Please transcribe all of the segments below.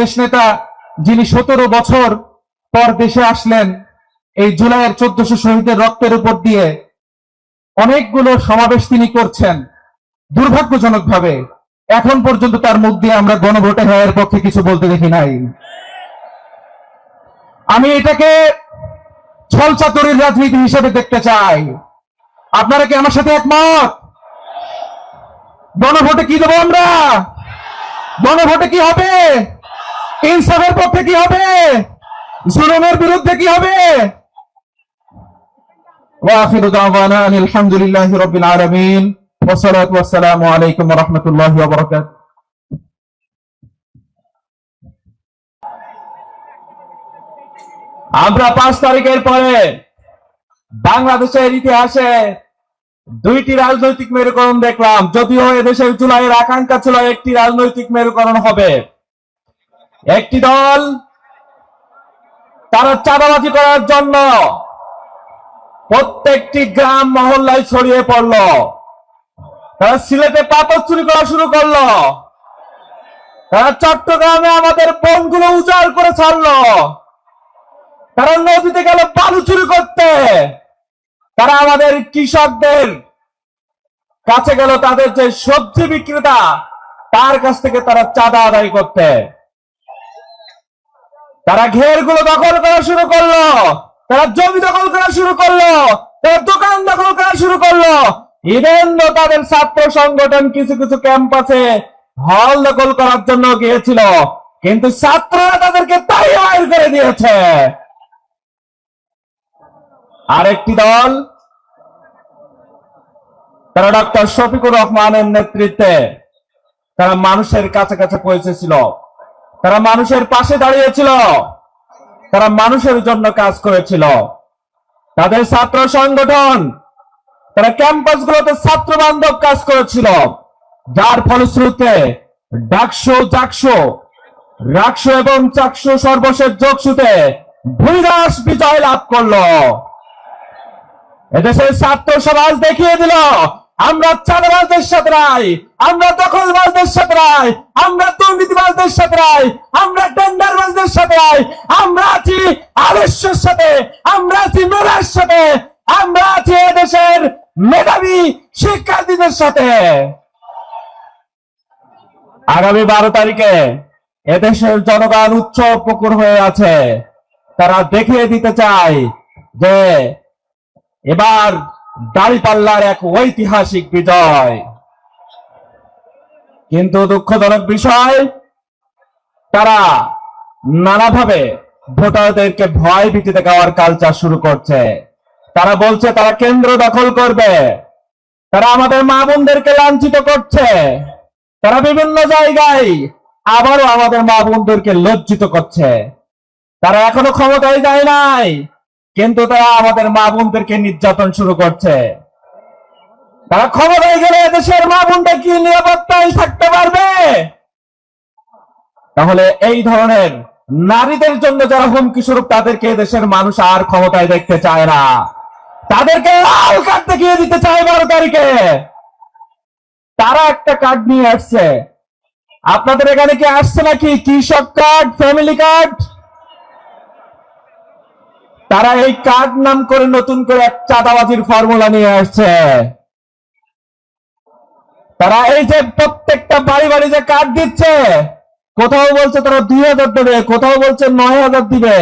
দেশ নেতা যিনি 17 বছর পর দেশে আসলেন, এই জুলাইয়ের 1400 শহীদের রক্তের উপর দিয়ে অনেকগুলো সমাবেশ তিনি করছেন। দুর্ভাগ্যজনকভাবে এখন পর্যন্ত তার মুখ দিয়ে আমরা গণভোটে হ্যাঁ পক্ষে কিছু বলতে দেখি নাই। আমি এটাকে ছলচাতুরির রাজনীতি হিসেবে দেখতে চাই। আপনারা কি আমার সাথে একমত? গণভোটে কি দেবো আমরা? গণভোটে কি হবে? ইনসাফের পক্ষে কি হবে? জুলুমের বিরুদ্ধে কি হবে? ওয়াখিরু দাওয়ানা আলহামদুলিল্লাহি রাব্বিল আলামিন ওয়াসসালাতু ওয়াসসালামু আলাইকুম ওয়া রাহমাতুল্লাহি ওয়া বারাকাতুহু। আমরা 5 তারিখের পরে বাংলাদেশের ইতিহাসে দুইটি রাজনৈতিক মেরুকরণ দেখলাম। যদিও এদেশের জুলাইয়ের আকাঙ্ক্ষা ছিল একটি রাজনৈতিক মেরুকরণ হবে। একটি দল তারা চাঁদাবাজি করার জন্য প্রত্যেকটি গ্রাম মহল্লায় ছড়িয়ে পড়ল। তারা সিলেটে পাথর চুরি করা শুরু করলো। তারা চট্টগ্রামে আমাদের বনগুলো উজাড় করে ছাড়লো। তারা নদীতে গেল বালু চুরি করতে। তারা আমাদের কৃষকদের কাছে গেল, তাদের যে সবজি বিক্রেতা তার কাছ থেকে তারা চাঁদা আদায় করতে। তারা ঘেরগুলো দখল করা শুরু করলো। তারা জমি দখল করা শুরু করলো। তারা দোকান দখল করা শুরু করলো। ইভেন তাদের ছাত্র সংগঠন কিছু কিছু ক্যাম্পাসে হল দখল করার জন্য গিয়েছিল, কিন্তু ছাত্ররা তাদেরকে তাই বাইর করে দিয়েছে। আরেকটি দল তারা ডক্টর শফিকুর রহমানের নেতৃত্বে তারা মানুষের কাছে কাছে পৌঁছেছিল। তারা মানুষের পাশে দাঁড়িয়েছিল। তারা মানুষের জন্য কাজ করেছিল। তাদের ছাত্র সংগঠন তারা ক্যাম্পাসগুলোতে ছাত্র বান্ধব কাজ করেছিল, যার ফলশ্রুতিতে ডাকসু, জাকসু, রাকসু এবং চাকসু সর্বশেষ যোগসুতে ভূমিদাস বিজয় লাভ করলো। এদেশের ছাত্র সমাজ দেখিয়ে দিল আমরা চাঁদাবাজদের সাথে নাই, আমরা দখলবাজদের সাথে নাই, আমরা দুর্নীতিবাজদের সাথে নাই, আমরা টেন্ডারবাজদের সাথে নাই। আমরা আছি আদর্শের সাথে, আমরা আছি মেধার সাথে, আমরা আছি এদেশের মেধাবী শিক্ষার্থীদের সাথে। আগামী 12 তারিখে এদেশের জনগণ উৎসব প্রকুর হয়ে আছে। তারা দেখিয়ে দিতে চায় যে এবার দাঁড়িপাল্লার এক ঐতিহাসিক বিজয়। কিন্তু দুঃখজনক বিষয়, তারা নানাভাবে ভোটারদেরকে ভয় ভীতি দেখাওয়ার কালচার শুরু করছে। তারা বলছে তারা কেন্দ্র দখল করবে। তারা আমাদের মা বোনদেরকে লাঞ্ছিত করছে। তারা বিভিন্ন জায়গায় আবারও আমাদের মা বোনদেরকে লজ্জিত করছে। তারা এখনো ক্ষমতায় যায় নাই, কিন্তু তারা আমাদের মা বোনদেরকে নির্যাতন শুরু করছে। তারা ক্ষমতায় গেলে দেশের মা বোনটা কি নিরাপত্তায় থাকতে পারবে? তাহলে এই ধরনের নারীদের জন্য যারা হুমকি স্বরূপ, তাদেরকে দেশের মানুষ আর ক্ষমতায় দেখতে চায় না। তাদেরকে লাল কার্ড দেখিয়ে দিতে চায় 12 তারিখে। তারা একটা কার্ড নিয়ে আসছে। আপনাদের এখানে কি আসছে নাকি কৃষক কার্ড, ফ্যামিলি কার্ড? তারা এই কার্ড নাম করে নতুন করে এক চাঁদাবাজির ফর্মুলা নিয়ে আসছে। তারা এই যে প্রত্যেকটা বাড়ি বাড়ি যে কার্ড দিচ্ছে, কোথাও বলছে তারা 2000 দেবে, কোথাও বলছে 9000 দিবে,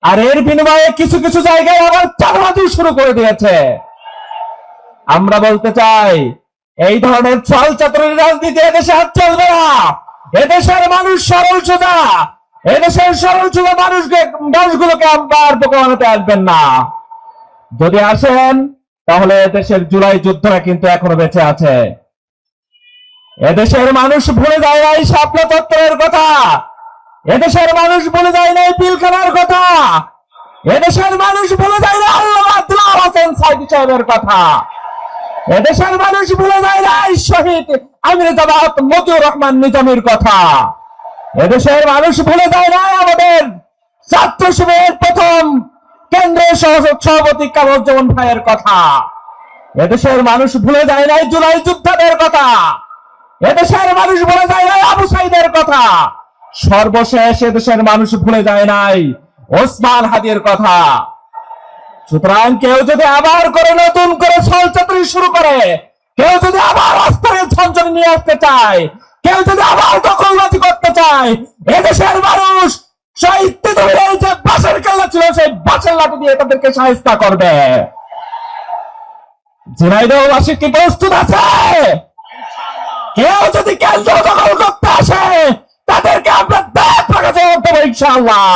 আর এর বিনিময়ে কিছু কিছু জায়গায় আবার চাঁদাবাজি শুরু করে দিয়েছে। আমরা বলতে চাই এই ধরনের ছলচাতুরির রাজনীতি এদেশে আর চলবে না। এদেশের মানুষ সরল সোজা। এদেশের সরল সোজা মানুষগুলোকে আবার বোকা বানাতে আসবেন না। যদি আসেন তাহলে এদেশের জুলাই যোদ্ধারা কিন্তু এখনো বেঁচে আছে। এদেশের মানুষ ভুলে যায় নাই শাপলা চত্বরের কথা। এদেশের মানুষ ভুলে যায় নাই পিলখানার কথা। এদেশের মানুষ ভুলে যায় না আল্লামা আব্দুল হোসেন সাইদি সাহেবের কথা। এদেশের মানুষ ভুলে যায় নাই শহীদ আমির জামাত মতিউর রহমান নিজামীর কথা। এদেশের মানুষ ভুলে যায় না আমাদের ছাত্র শিবিরের প্রথম কেন্দ্রীয় সভাপতি কামরুজ্জামান ভাইয়ের কথা। এদেশের মানুষ ভুলে যায় নাই জুলাই যোদ্ধাদের কথা। এদেশের মানুষ ভুলে যায় নাই আবু সাইদের কথা। সর্বশেষ এদেশের মানুষ ভুলে যায় নাই ওসমান হাদির কথা। সুতরাং কেউ যদি আবার করে নতুন করে ছলচাতুরি শুরু করে, কেউ যদি আবার অস্ত্রের ঝঞ্ঝনি নিয়ে আসতে চায়, কেউ যদি আবার দখলবাজি করতে চায়, এদেশের মানুষ সাহিত্য যে বাঁশের কেল্লা ছিল সেই বাঁশের লাঠি দিয়ে তাদেরকে সাহায্য করবে। ঝিনাইদহবাসী কি প্রস্তুত আছে? কেউ যদি কেন্দ্র দখল করতে আসে তাদেরকে আমরা দেখ রাখা দেবো ইনশাআল্লাহ।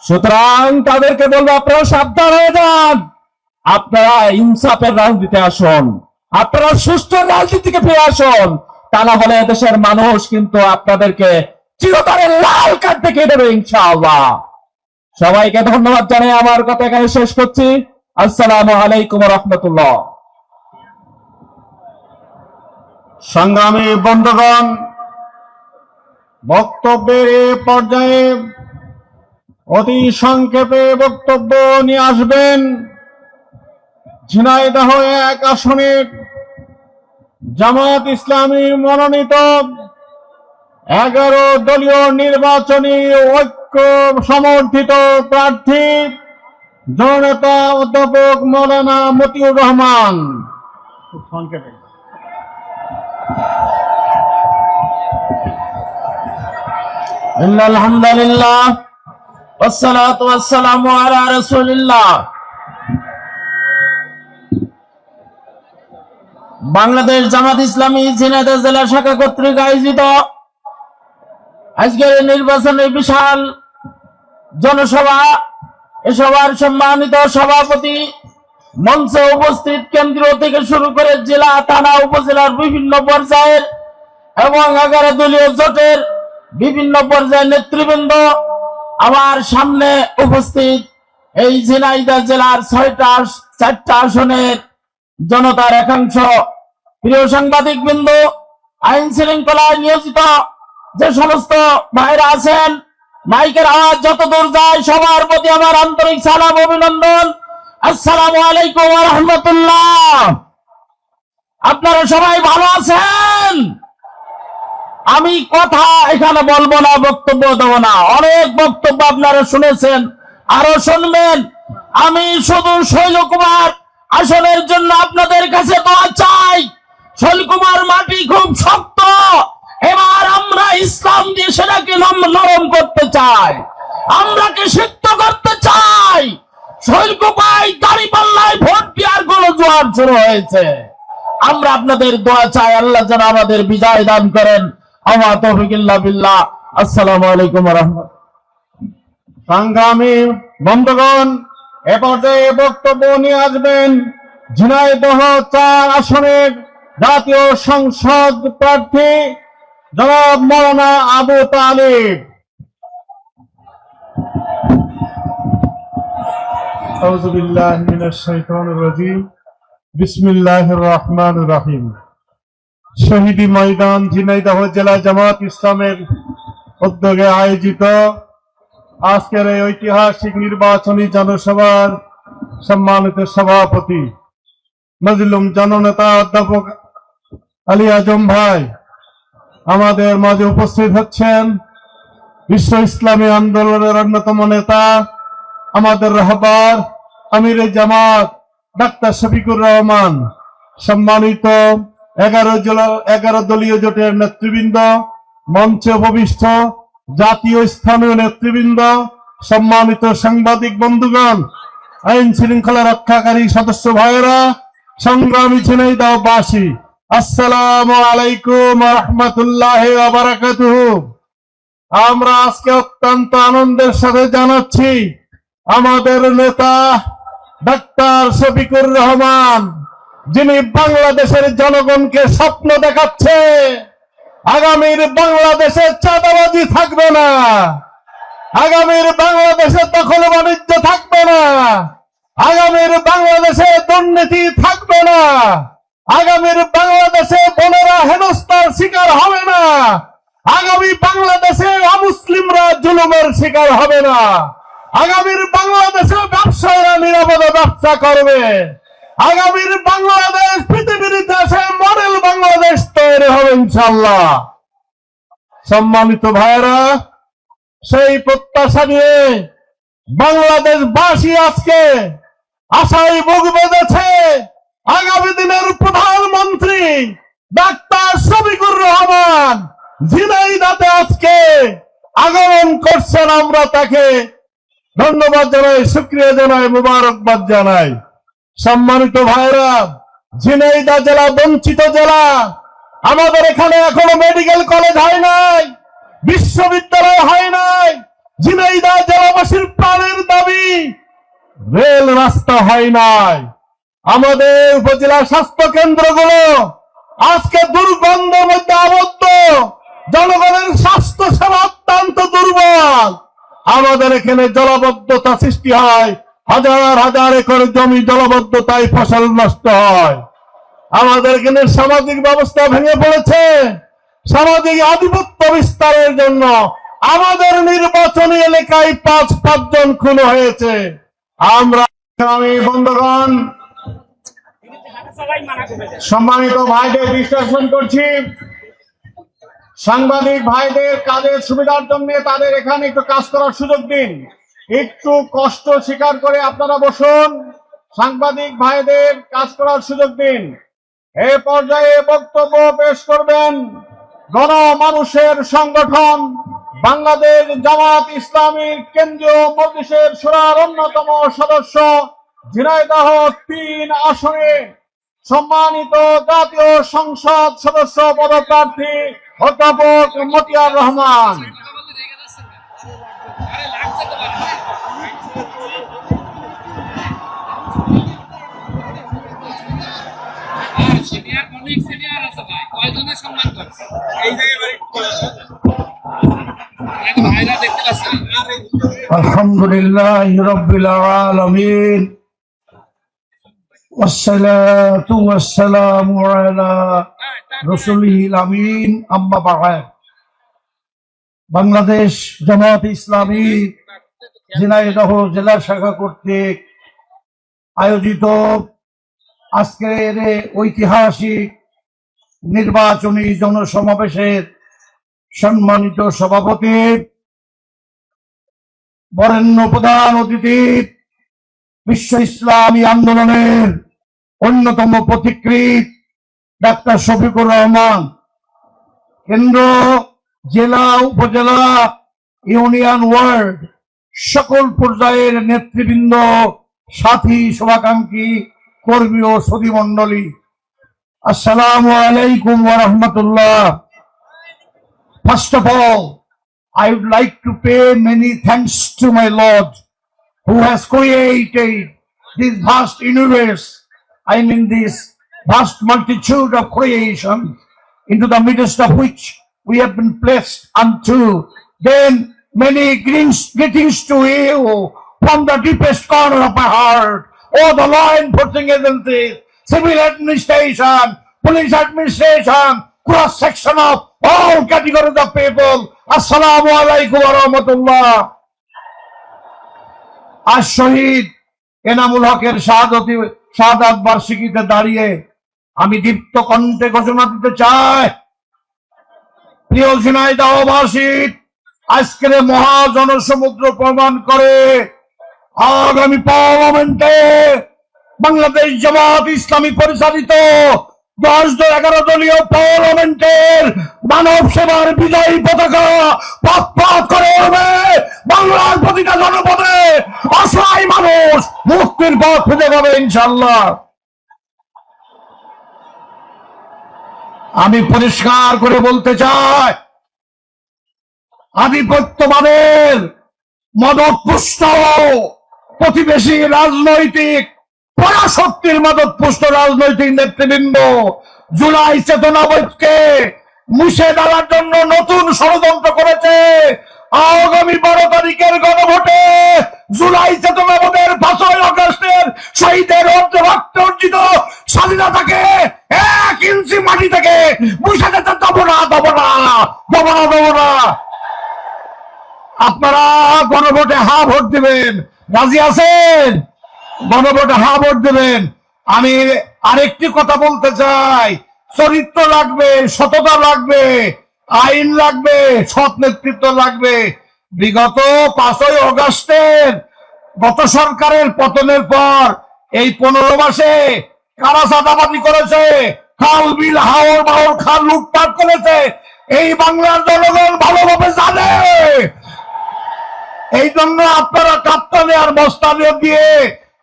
সুতরাং তাদেরকে বলবো আপনারা সাবধান হয়ে যান, আপনারা ইনসাফের রাজনীতিতে আসুন, আপনারা সুষ্ঠু রাজনীতিকে ফিরে আসুন। তা না হলে দেশের মানুষ কিন্তু আপনাদেরকে চিরতরে লাল কার্ড দেখিয়ে দেবে ইনশাআল্লাহ। সবাইকে ধন্যবাদ জানিয়ে আমার কথা এখানে শেষ করছি। আসসালামু আলাইকুম ওয়া রাহমাতুল্লাহ। সংগ্রামী বন্ধুগণ, বক্তব্যের এ পর্যায়ে অতি সংক্ষেপে বক্তব্য নিয়ে আসবেন ঝিনাইদহ 1 আসনের জামাত ইসলামী মনোনীত 11 দলীয় নির্বাচনী ঐক্য সমর্থিত প্রার্থী জননেতা অধ্যাপক মৌলানা মতিউর রহমান। খুব সংক্ষেপে। আলহামদুলিল্লাহ ওয়াসসালাতু ওয়াসসালামু আলা রাসূলিল্লাহ। বাংলাদেশ জামাত ইসলামী ঝিনাইদহ জেলা শাখা কর্তৃক আয়োজিত আজকের নির্বাচনে বিশাল জনসভা, এ সভার সম্মানিত সভাপতি, মঞ্চে উপস্থিত কেন্দ্র থেকে শুরু করে জেলা, থানা, উপজেলার বিভিন্ন পর্যায়ের এবং 11 দলীয় জোটের বিভিন্ন পর্যায়ের নেতৃবৃন্দ, আমার সামনে উপস্থিত এই ঝিনাইদহ জেলার 4টা আসনের জনতার একাংশ, প্রিয় সাংবাদিক বৃন্দ, আইন শৃঙ্খলায় নিয়োজিত যে সমস্ত ভাইরা আছেন, মাইকের আওয়াজ যতদূর যায় সবার প্রতি আমার আন্তরিক সালাম, অভিনন্দন। আসসালামু আলাইকুম ওয়া রাহমাতুল্লাহ। আপনারা সবাই ভালো আছেন? আমি কথা এখানে বলবো না, বক্তব্য দেব না, অনেক বক্তব্য আপনারা শুনেছেন, আরো শুনবেন। আমি শুধু শৈলকুমার আসনের জন্য আপনাদের কাছে দোয়া চাই। শৈলকুমার মাটি খুব শক্ত, এবার আমরা ইসলাম দিয়ে সেটাকে নরম করতে চাই, আমরাকে সিদ্ধ করতে চাই। শৈলকুপায় দাঁড়িপাল্লায় ভোট দেওয়ার গণজোয়ার শুরু হয়েছে, আমরা আপনাদের দোয়া চাই, আল্লাহ যেন আমাদের বিজয় দান করেন। আমা তৌফিক ইল্লা বিল্লাহ। আসসালামু আলাইকুম ওয়া রাহমাতুল্লাহ। সংগ্রামী বন্ধুগণ, এ পর্যায়ে বক্তব্য নিয়ে আসবেন ঝিনাইদহ 4 আসনের জাতীয় সংসদ প্রার্থী জনাব মৌলানা আবু তালিব। আউযু বিল্লাহি মিনাশ শাইতানির রাজীম। বিসমিল্লাহির রহমানির রহিম। শহীদি ময়দান ঝিনাইদহ জেলা জামাত ইসলামের উদ্যোগে আয়োজিত আজকের এই ঐতিহাসিক নির্বাচনী জনসভার সম্মানিত সভাপতি মজলুম জননেতা অধ্যাপক আলী আজম ভাই আমাদের মাঝে উপস্থিত হচ্ছেন। বিশ্ব ইসলামী আন্দোলনের অন্যতম নেতা, আমাদের রাহবার আমিরে জামাত ডাক্তার শফিকুর রহমান, সম্মানিত 11 দলীয় জোটের নেতৃবৃন্দ, মঞ্চে উপবিষ্ট জাতীয় স্থানীয় নেতৃবৃন্দ, সম্মানিত সাংবাদিক বন্ধুগণ, আইন শৃঙ্খলা রক্ষাকারী সদস্য ভাইয়েরা, সংগ্রামী ঝিনাইদহবাসী, আসসালামু আলাইকুম ওয়া রাহমাতুল্লাহি ওয়া বারাকাতুহু। আমরা আজকে অত্যন্ত আনন্দের সাথে জানাচ্ছি আমাদের নেতা ডাক্তার শফিকুর রহমান, যিনি বাংলাদেশের জনগণকে স্বপ্ন দেখাচ্ছে আগামীর বাংলাদেশে চাঁদাবাজি থাকবে না, আগামীর বাংলাদেশে দখল বাণিজ্য থাকবে না, আগামীর বাংলাদেশে দুর্নীতি থাকবে না, আগামীর বাংলাদেশে বোনেরা হেনস্থার শিকার হবে না, আগামী বাংলাদেশে অমুসলিমরা জুলুমের শিকার হবে না, আগামীর বাংলাদেশে ব্যবসায়ীরা নিরাপদে ব্যবসা করবে, আগামীর বাংলাদেশ পৃথিবীর ইতিহাসে মডেল বাংলাদেশ তৈরি হবে ইনশাআল্লাহ। সম্মানিত ভাইরা, সেই প্রত্যাশা নিয়ে বাংলাদেশবাসী আজকে আশায় বুক বেঁধেছে আগামী দিনের প্রধানমন্ত্রী ডাক্তার শফিকুর রহমান ঝিনাইদহে আজকে আগমন করছেন। আমরা তাকে ধন্যবাদ জানাই, শুকরিয়া জানাই, মুবারকবাদ জানাই। সম্মানিত ভাইরা, ঝিনাইদহ জেলা বঞ্চিত জেলা। আমাদের এখানে এখনো মেডিকেল কলেজ হয় নাই, বিশ্ববিদ্যালয় হয় নাই। ঝিনাইদহ জেলাবাসীর প্রাণের দাবি, রেল রাস্তা হয় নাই। আমাদের উপজেলা স্বাস্থ্য কেন্দ্রগুলো আজকে দুর্গন্ধের মধ্যে আবদ্ধ, জনগণের স্বাস্থ্য সেবা অত্যন্ত দুর্বল। আমাদের এখানে জলাবদ্ধতা সৃষ্টি হয়, হাজার হাজার একর জমি জলাবদ্ধতায় ফসল নষ্ট হয়। আমাদের এখানে সামাজিক ব্যবস্থা ভেঙে পড়েছে। সামাজিক আধিপত্য বিস্তারের জন্য আমাদের নির্বাচনী এলাকায় ৫ জন খুন হয়েছে। আমরা বন্ধুগণ, সম্মানিত ভাইদের বিশ্লেষণ করছি। সাংবাদিক ভাইদের কাজের সুবিধার জন্য তাদের এখানে একটু কাজ করার সুযোগ দিন। একটু কষ্ট স্বীকার করে আপনারা বসুন, সাংবাদিক ভাইদের কাজ করার সুযোগ দিন। এ পর্যায়ে বক্তব্য পেশ করবেন গণমানুষের সংগঠন বাংলাদেশ জামাত ইসলামীর কেন্দ্রীয় মজলিসের শূরার অন্যতম সদস্য, ঝিনাইদহ ৩ আসনে সম্মানিত জাতীয় সংসদ সদস্য পদপ্রার্থী অধ্যাপক মতিয়ার রহমান। আলহামদুলিল্লাহ রাব্বিল আলামিন والصلاة والسلام على رسوله الأمين أما بعد। বাংলাদেশ জামাত ইসলামী ঝিনাইদহ জেলা শাখা কর্তৃক আয়োজিত আজকের ঐতিহাসিক নির্বাচনী জনসমাবেশের সম্মানিত সভাপতি, বরেণ্য প্রধান অতিথি, বিশ্ব ইসলামী আন্দোলনের অন্যতম পথিকৃৎ ডাক্তার শফিকুর রহমান, কেন্দ্র, জেলা, উপজেলা, ইউনিয়ন, ওয়ার্ড সকল পর্যায়ের নেতৃবৃন্দ, সাথী, শুভাকাঙ্ক্ষী, কর্মী ও সতী মণ্ডলী, আসসালামু আলাইকুম ওয়া রাহমাতুল্লাহ। First of all, I would like to pay many thanks to my Lord who has created this vast universe, I mean this vast multitude of creation, into the midst of which we have been placed unto. Then many greetings to you from the deepest corner of my heart. All the law enforcing agencies, civil administration, police administration, cross section of all categories of people. Assalamu alaikum wa rahmatullah. আজ শহীদ এনামুল হকের শাহাদাত বার্ষিকীতে দাঁড়িয়ে আমি দীপ্ত কণ্ঠে ঘোষণা দিতে চাই, প্রিয় ঝিনাইদহবাসী, আজকের মহাজনসমুদ্র প্রমাণ করে আগামী পার্লামেন্টে বাংলাদেশ জামাত ইসলামী পরিচালিত 11 দলীয় পার্লামেন্টের মানব সেবার বিজয়ী পতাকা পথ করে উঠবে। বাংলার প্রতিটা জনপদে অসহায় মানুষ মুক্তির পথ খুঁজে পাবে ইনশাআল্লাহ। আমি পরিষ্কার করে বলতে চাই, আধিপত্যবাদের মদতপুষ্ট প্রতিবেশী রাজনৈতিক পরাশক্তির মদতপুষ্ট রাজনৈতিক নেতৃবৃন্দ জুলাই চেতনাবোধকে মুছে দেওয়ার জন্য নতুন ষড়যন্ত্র করেছে। আগামী 12 তারিখের গণভোটে জুলাই চেতনাবোধের 5ই আগস্টের শহীদের রক্তে অর্জিত স্বাধীনতাকে 1 ইঞ্চি মাটি থেকে মুছে যেতে দেব না। আপনারা গণভোটে হা ভোট দিবেন, রাজি আছেন? গণভোটে হা ভোট দেবেন। আমি আরেকটি কথা বলতে চাই, চরিত্র লাগবে, সততা লাগবে। আইন লাগবে, সৎ নেতৃত্ব লাগবে। বিগত 5ই অগাস্টের গত সরকারের পতনের পর এই 15 মাসে কারা চাঁদাবাজি করেছে, খাল বিল হাওর বাওর খাল লুটপাট করেছে, এই বাংলার জনগণ ভালোভাবে জানে। এই জন্য আপনারা কাপ্তানে আর বস্তানে দিয়ে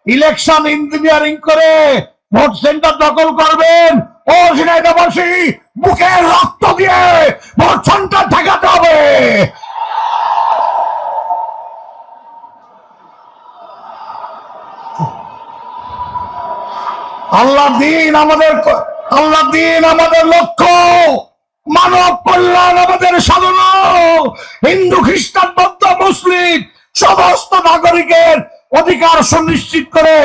ইলেকশন ইঞ্জিনিয়ারিং করে ভোট সেন্টার দখল করবেন। ও ঝিনাইদহবাসী, বুকের রক্ত দিয়ে ভোট সেন্টার ঠেকাতে হবে। আল্লাহ দিন আমাদের লক্ষ্য, মানব কল্যাণ আমাদের সাধনা। হিন্দু খ্রিস্টান বৌদ্ধ মুসলিম সমস্ত নাগরিকের অধিকার সুনিশ্চিত করে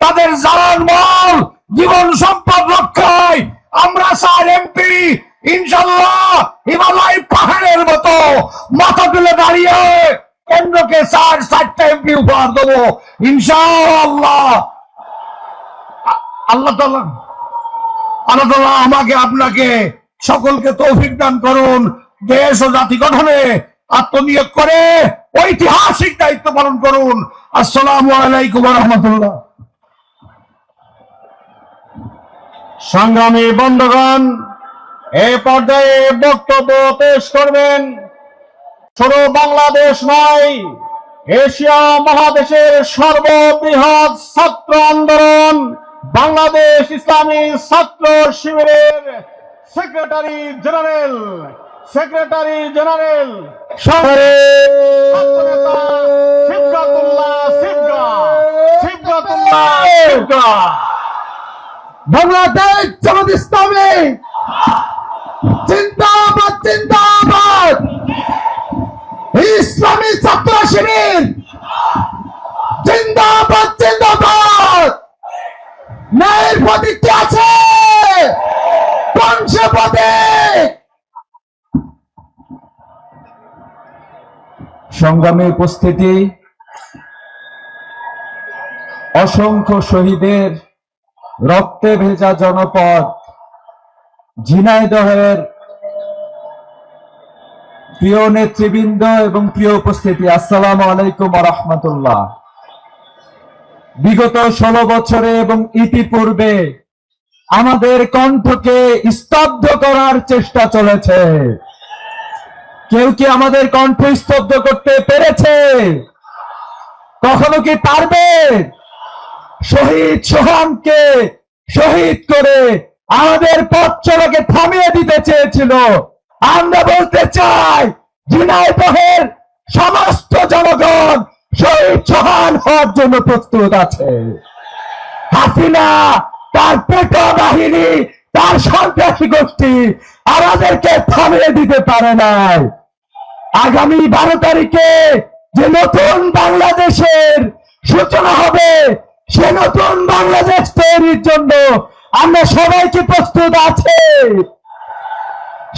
তাদের জানমাল জীবন সম্পদ রক্ষায় আমরা 4 এমপি ইনশাল্লাহ হিমালয় পাহাড়ের মতো মাথা তুলে দাঁড়িয়ে কেন্দ্রকে 4টা এমপি উপহার দেবো ইনশাআল্লাহ। আল্লাহ তাআলা আমাকে আপনাকে সকলকে তৌফিক দান করুন। দেশ ও জাতি গঠনে আত্মনিয়োগ করে ঐতিহাসিক দায়িত্ব পালন করুন। আসসালামু আলাইকুম ওয়া রাহমাতুল্লাহ। সংগ্রামী বন্ধুগণ, এই পর্যায়ে বক্তব্য পেশ করবেন শুধু বাংলাদেশ নয়, এশিয়া মহাদেশের সর্ববৃহৎ ছাত্র আন্দোলন বাংলাদেশ ইসলামী ছাত্র শিবিরের সেক্রেটারি জেনারেল সিবগাতুল্লাহ বাংলাদেশ জামাত ইসলামী জিন্দাবাদ জিন্দাবাদ। ইসলামী ছাত্র শিবির জিন্দাবাদ জিন্দাবাদ। ন্যায়ের প্রতীকটি আছে পঞ্চপদে। সংগ্রামে উপস্থিতি, অসংখ্য শহীদের রক্তে ভেজা জনপদ ঝিনাইদহের প্রিয় নেতৃবৃন্দ এবং প্রিয় উপস্থিতি, আসসালামু আলাইকুম ওয়া রাহমাতুল্লাহ। বিগত 16 বছরে এবং ইতিপূর্বে আমাদের কণ্ঠকে স্তব্ধ করার চেষ্টা চলেছে। কেউ কি আমাদের কণ্ঠ স্তব্ধ করতে পেরেছে? কখনো কি পারবে? শহীদ সোহানকে শহীদ করে আমাদের পথ চলাকে থামিয়ে দিতে চেয়েছিল। আমরা বলতে চাই, ঝিনাইদহের সমস্ত জনগণ শহীদ সোহান হওয়ার জন্য প্রস্তুত আছে। হাসিনা, তার পেটো বাহিনী, তার সন্ত্রাসী গোষ্ঠী আমাদেরকে থামিয়ে দিতে পারে নাই। আগামী 12 তারিখে যে নতুন বাংলাদেশের সূচনা হবে, সে নতুন বাংলাদেশ তৈরির জন্য আমরা সবাইকে প্রস্তুত আছে।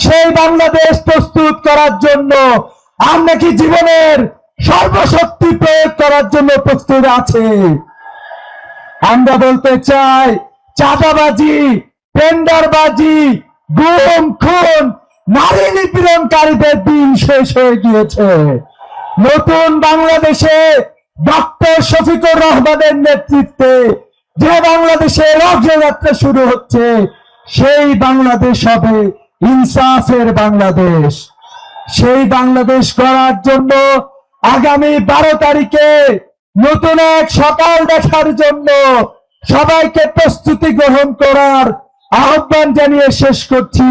সেই বাংলাদেশ প্রস্তুত করার জন্য আমরা কি জীবনের সর্বশক্তি প্রয়োগ করার জন্য প্রস্তুত আছে? আমরা বলতে চাই, চাঁদাবাজি, টেন্ডারবাজি, গুম খুন, নারী নিপীড়নকারীদের দিন শেষ হয়ে গিয়েছে। নতুন বাংলাদেশে ডক্টর শফিকুর রহমানের নেতৃত্বে যে বাংলাদেশের অগ্রযাত্রা শুরু হচ্ছে, সেই বাংলাদেশ হবে ইনসাফের বাংলাদেশ। সেই বাংলাদেশ করার জন্য আগামী 12 তারিখে নতুন এক সকাল দেখার জন্য সবাইকে প্রস্তুতি গ্রহণ করার আহ্বান জানিয়ে শেষ করছি।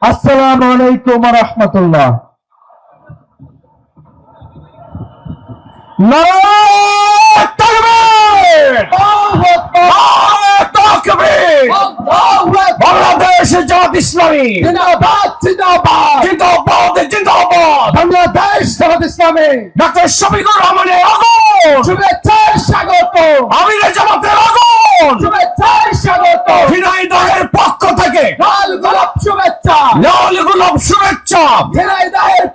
আসসালামু আলাইকুম ওয়া রাহমাতুল্লাহ। নারায়ে তাকবীর! নারায়ে তাকবীর! বাংলাদেশ জামাত ইসলামী জিন্দাবাদ জিন্দাবাদ জিন্দাবাদ জিন্দাবাদ। বাংলাদেশ জামাত ইসলামী ডক্টর শফিকুর রহমানের আগমন, শুভেচ্ছার স্বাগত। আমির জামাতের আগমন, শুভেচ্ছার স্বাগত। ঝিনাইদহের পক্ষ থেকে লাল গোলাপ শুভেচ্ছা, লাল গোলাপ শুভেচ্ছা। ঝিনাইদহের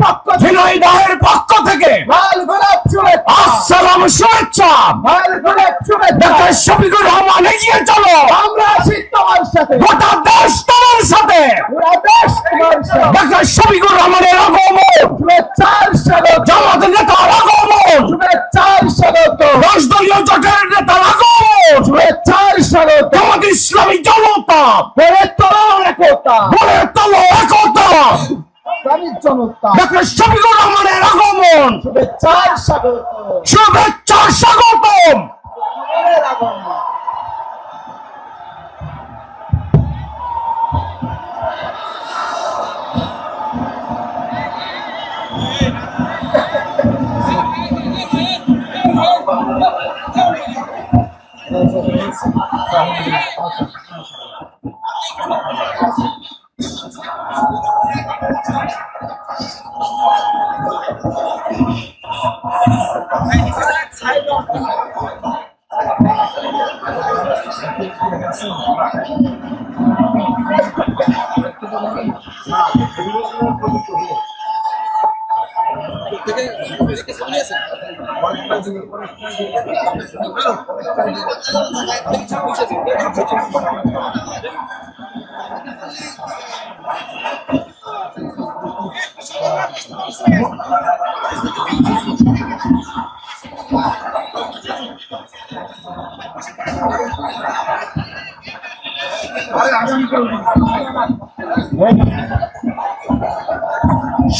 পক্ষ থেকে লাল গোলাপ শুভেচ্ছা। আসসালাম শুভেচ্ছা, লাল গোলাপ শুভেচ্ছা। ডক্টর শফিকুর রহমান, এগিয়ে চলো, আমরা আছি তোমার সাথে, গোটা দেশ তোমার সাথে, গোটা দেশ তোমার সাথে। ডাক্তার শফিকুর রহমানের আগমন, শুভেচ্ছার স্বাগত। জামাতের নেতার আগমন, শুভেচ্ছার স্বাগত। 10 দলীয় জোটের নেতার আগমন, শুভেচ্ছার স্বাগত। জামাত ইসলামী জনতা গড়ে তোলো একতা, গড়ে তোলো একতা। ডাক্তার শফিকুর রহমানের আগমন, শুভেচ্ছার স্বাগত, শুভেচ্ছার স্বাগতম।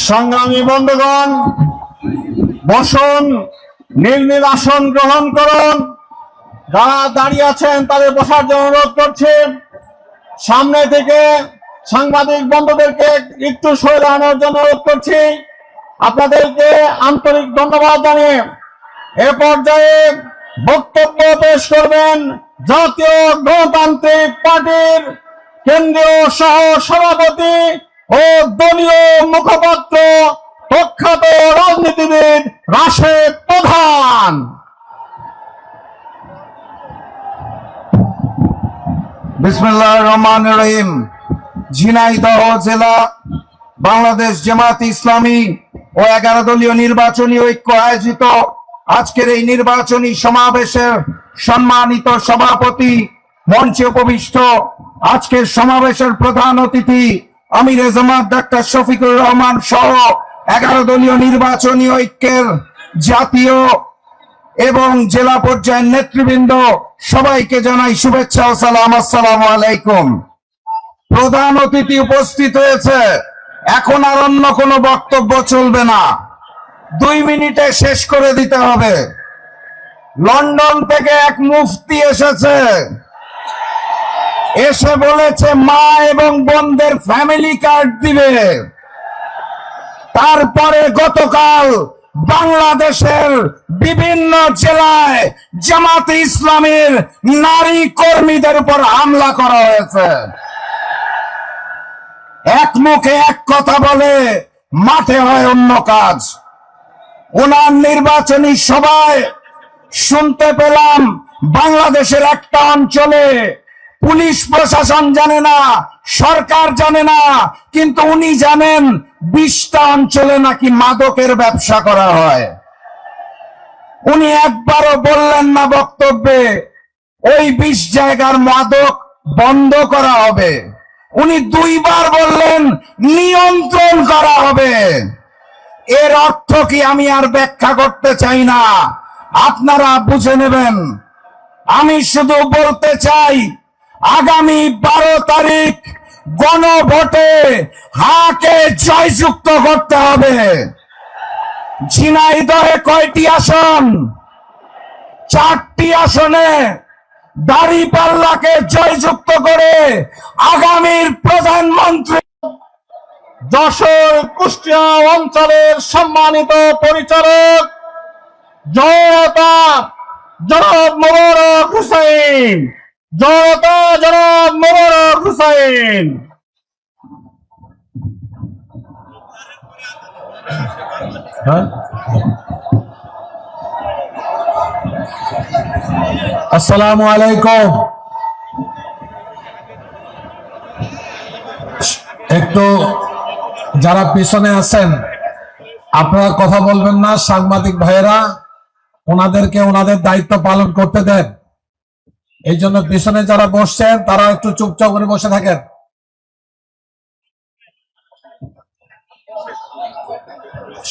সংগ্রামী বন্ধুগণ, বসুন, নিজ নিজ আসন গ্রহণ করুন। যারা দাঁড়িয়ে আছেন তাদের বসার জন্য অনুরোধ করছি। সামনে থেকে সাংবাদিক বন্ধুদেরকে একটু সরে দাঁড়ানোর জন্য অনুরোধ করছি। আপনাদেরকে আন্তরিক ধন্যবাদ জানিয়ে এ পর্যায়ে বক্তব্য পেশ করবেন জাতীয় গণতান্ত্রিক পার্টির কেন্দ্রীয় সহ সভাপতি ও দলীয় মুখপাত্র প্রখ্যাত রাজনীতিবিদ রাশেদ প্রধান। বিসমিল্লাহির রহমানির রহিম। ঝিনাইদহ জেলা বাংলাদেশ জামাত ইসলামী ও 11 দলীয় নির্বাচনী ঐক্য আয়োজিত আজকের এই নির্বাচনী সমাবেশের সম্মানিত সভাপতি, মঞ্চে উপবিষ্ট আজকের সমাবেশের প্রধান অতিথি আমিরে জামাত ডাক্তার শফিকুর রহমান সহ 11 দলীয় নির্বাচনী ঐক্যের জাতীয় এবং জেলা পর্যায়ের নেতৃবৃন্দ, সবাইকে জানাই শুভেচ্ছা ও সালাম। আসসালামু আলাইকুম। প্রধান অতিথি উপস্থিত হয়েছে, এখন আর অন্য কোনো বক্তব্য চলবে না, 2 মিনিটে শেষ করে দিতে হবে। লন্ডন থেকে এক মুফতি এসেছে, এসে বলেছে মা এবং বোনদের ফ্যামিলি কার্ড দিবে। তারপরে গতকাল বাংলাদেশের বিভিন্ন জেলায় জামাতে ইসলামের নারী কর্মীদের উপর হামলা করা হয়েছে। এক মুখে এক কথা বলে, মাঠে হয় অন্য কাজ। ওনার নির্বাচনী সভায় শুনতে পেলাম বাংলাদেশের একটা অঞ্চলে পুলিশ প্রশাসন জানে না, সরকার জানে না, কিন্তু উনি জানেন 20টা অঞ্চলে নাকি মাদকের ব্যবসা করা হয়। উনি একবারও বললেন না বক্তব্যে ওই 20 জায়গার মাদক বন্ধ করা হবে। উনি 2 বার বললেন নিয়ন্ত্রণ করা হবে। এর অর্থ কি আমি আর ব্যাখ্যা করতে চাই না, আপনারা বুঝে নেবেন। আমি শুধু বলতে চাই, আগামী 12 তারিখ গণভোটে হাকে জয়যুক্ত করতে হবে। ঝিনাইদহে কয়টি আসন? 4টি আসনে দাঁড়িপাল্লাকে জয়যুক্ত করে আগামীর প্রধানমন্ত্রী। যশোর কুষ্টিয়া অঞ্চলের সম্মানিত পরিচালক জনতা জনাব মোবারক হুসাইন, জনতা জনাব মোবারক হুসাইন। আসসালামু আলাইকুম। একটু যারা পিছনে আছেন আপনারা কথা বলবেন না, সাংবাদিক ভাইয়েরা ওনাদেরকে ওনাদের দায়িত্ব পালন করতে দেন। এই জন্য পিছনে যারা বসছেন তারা একটু চুপচাপ করে বসে থাকেন।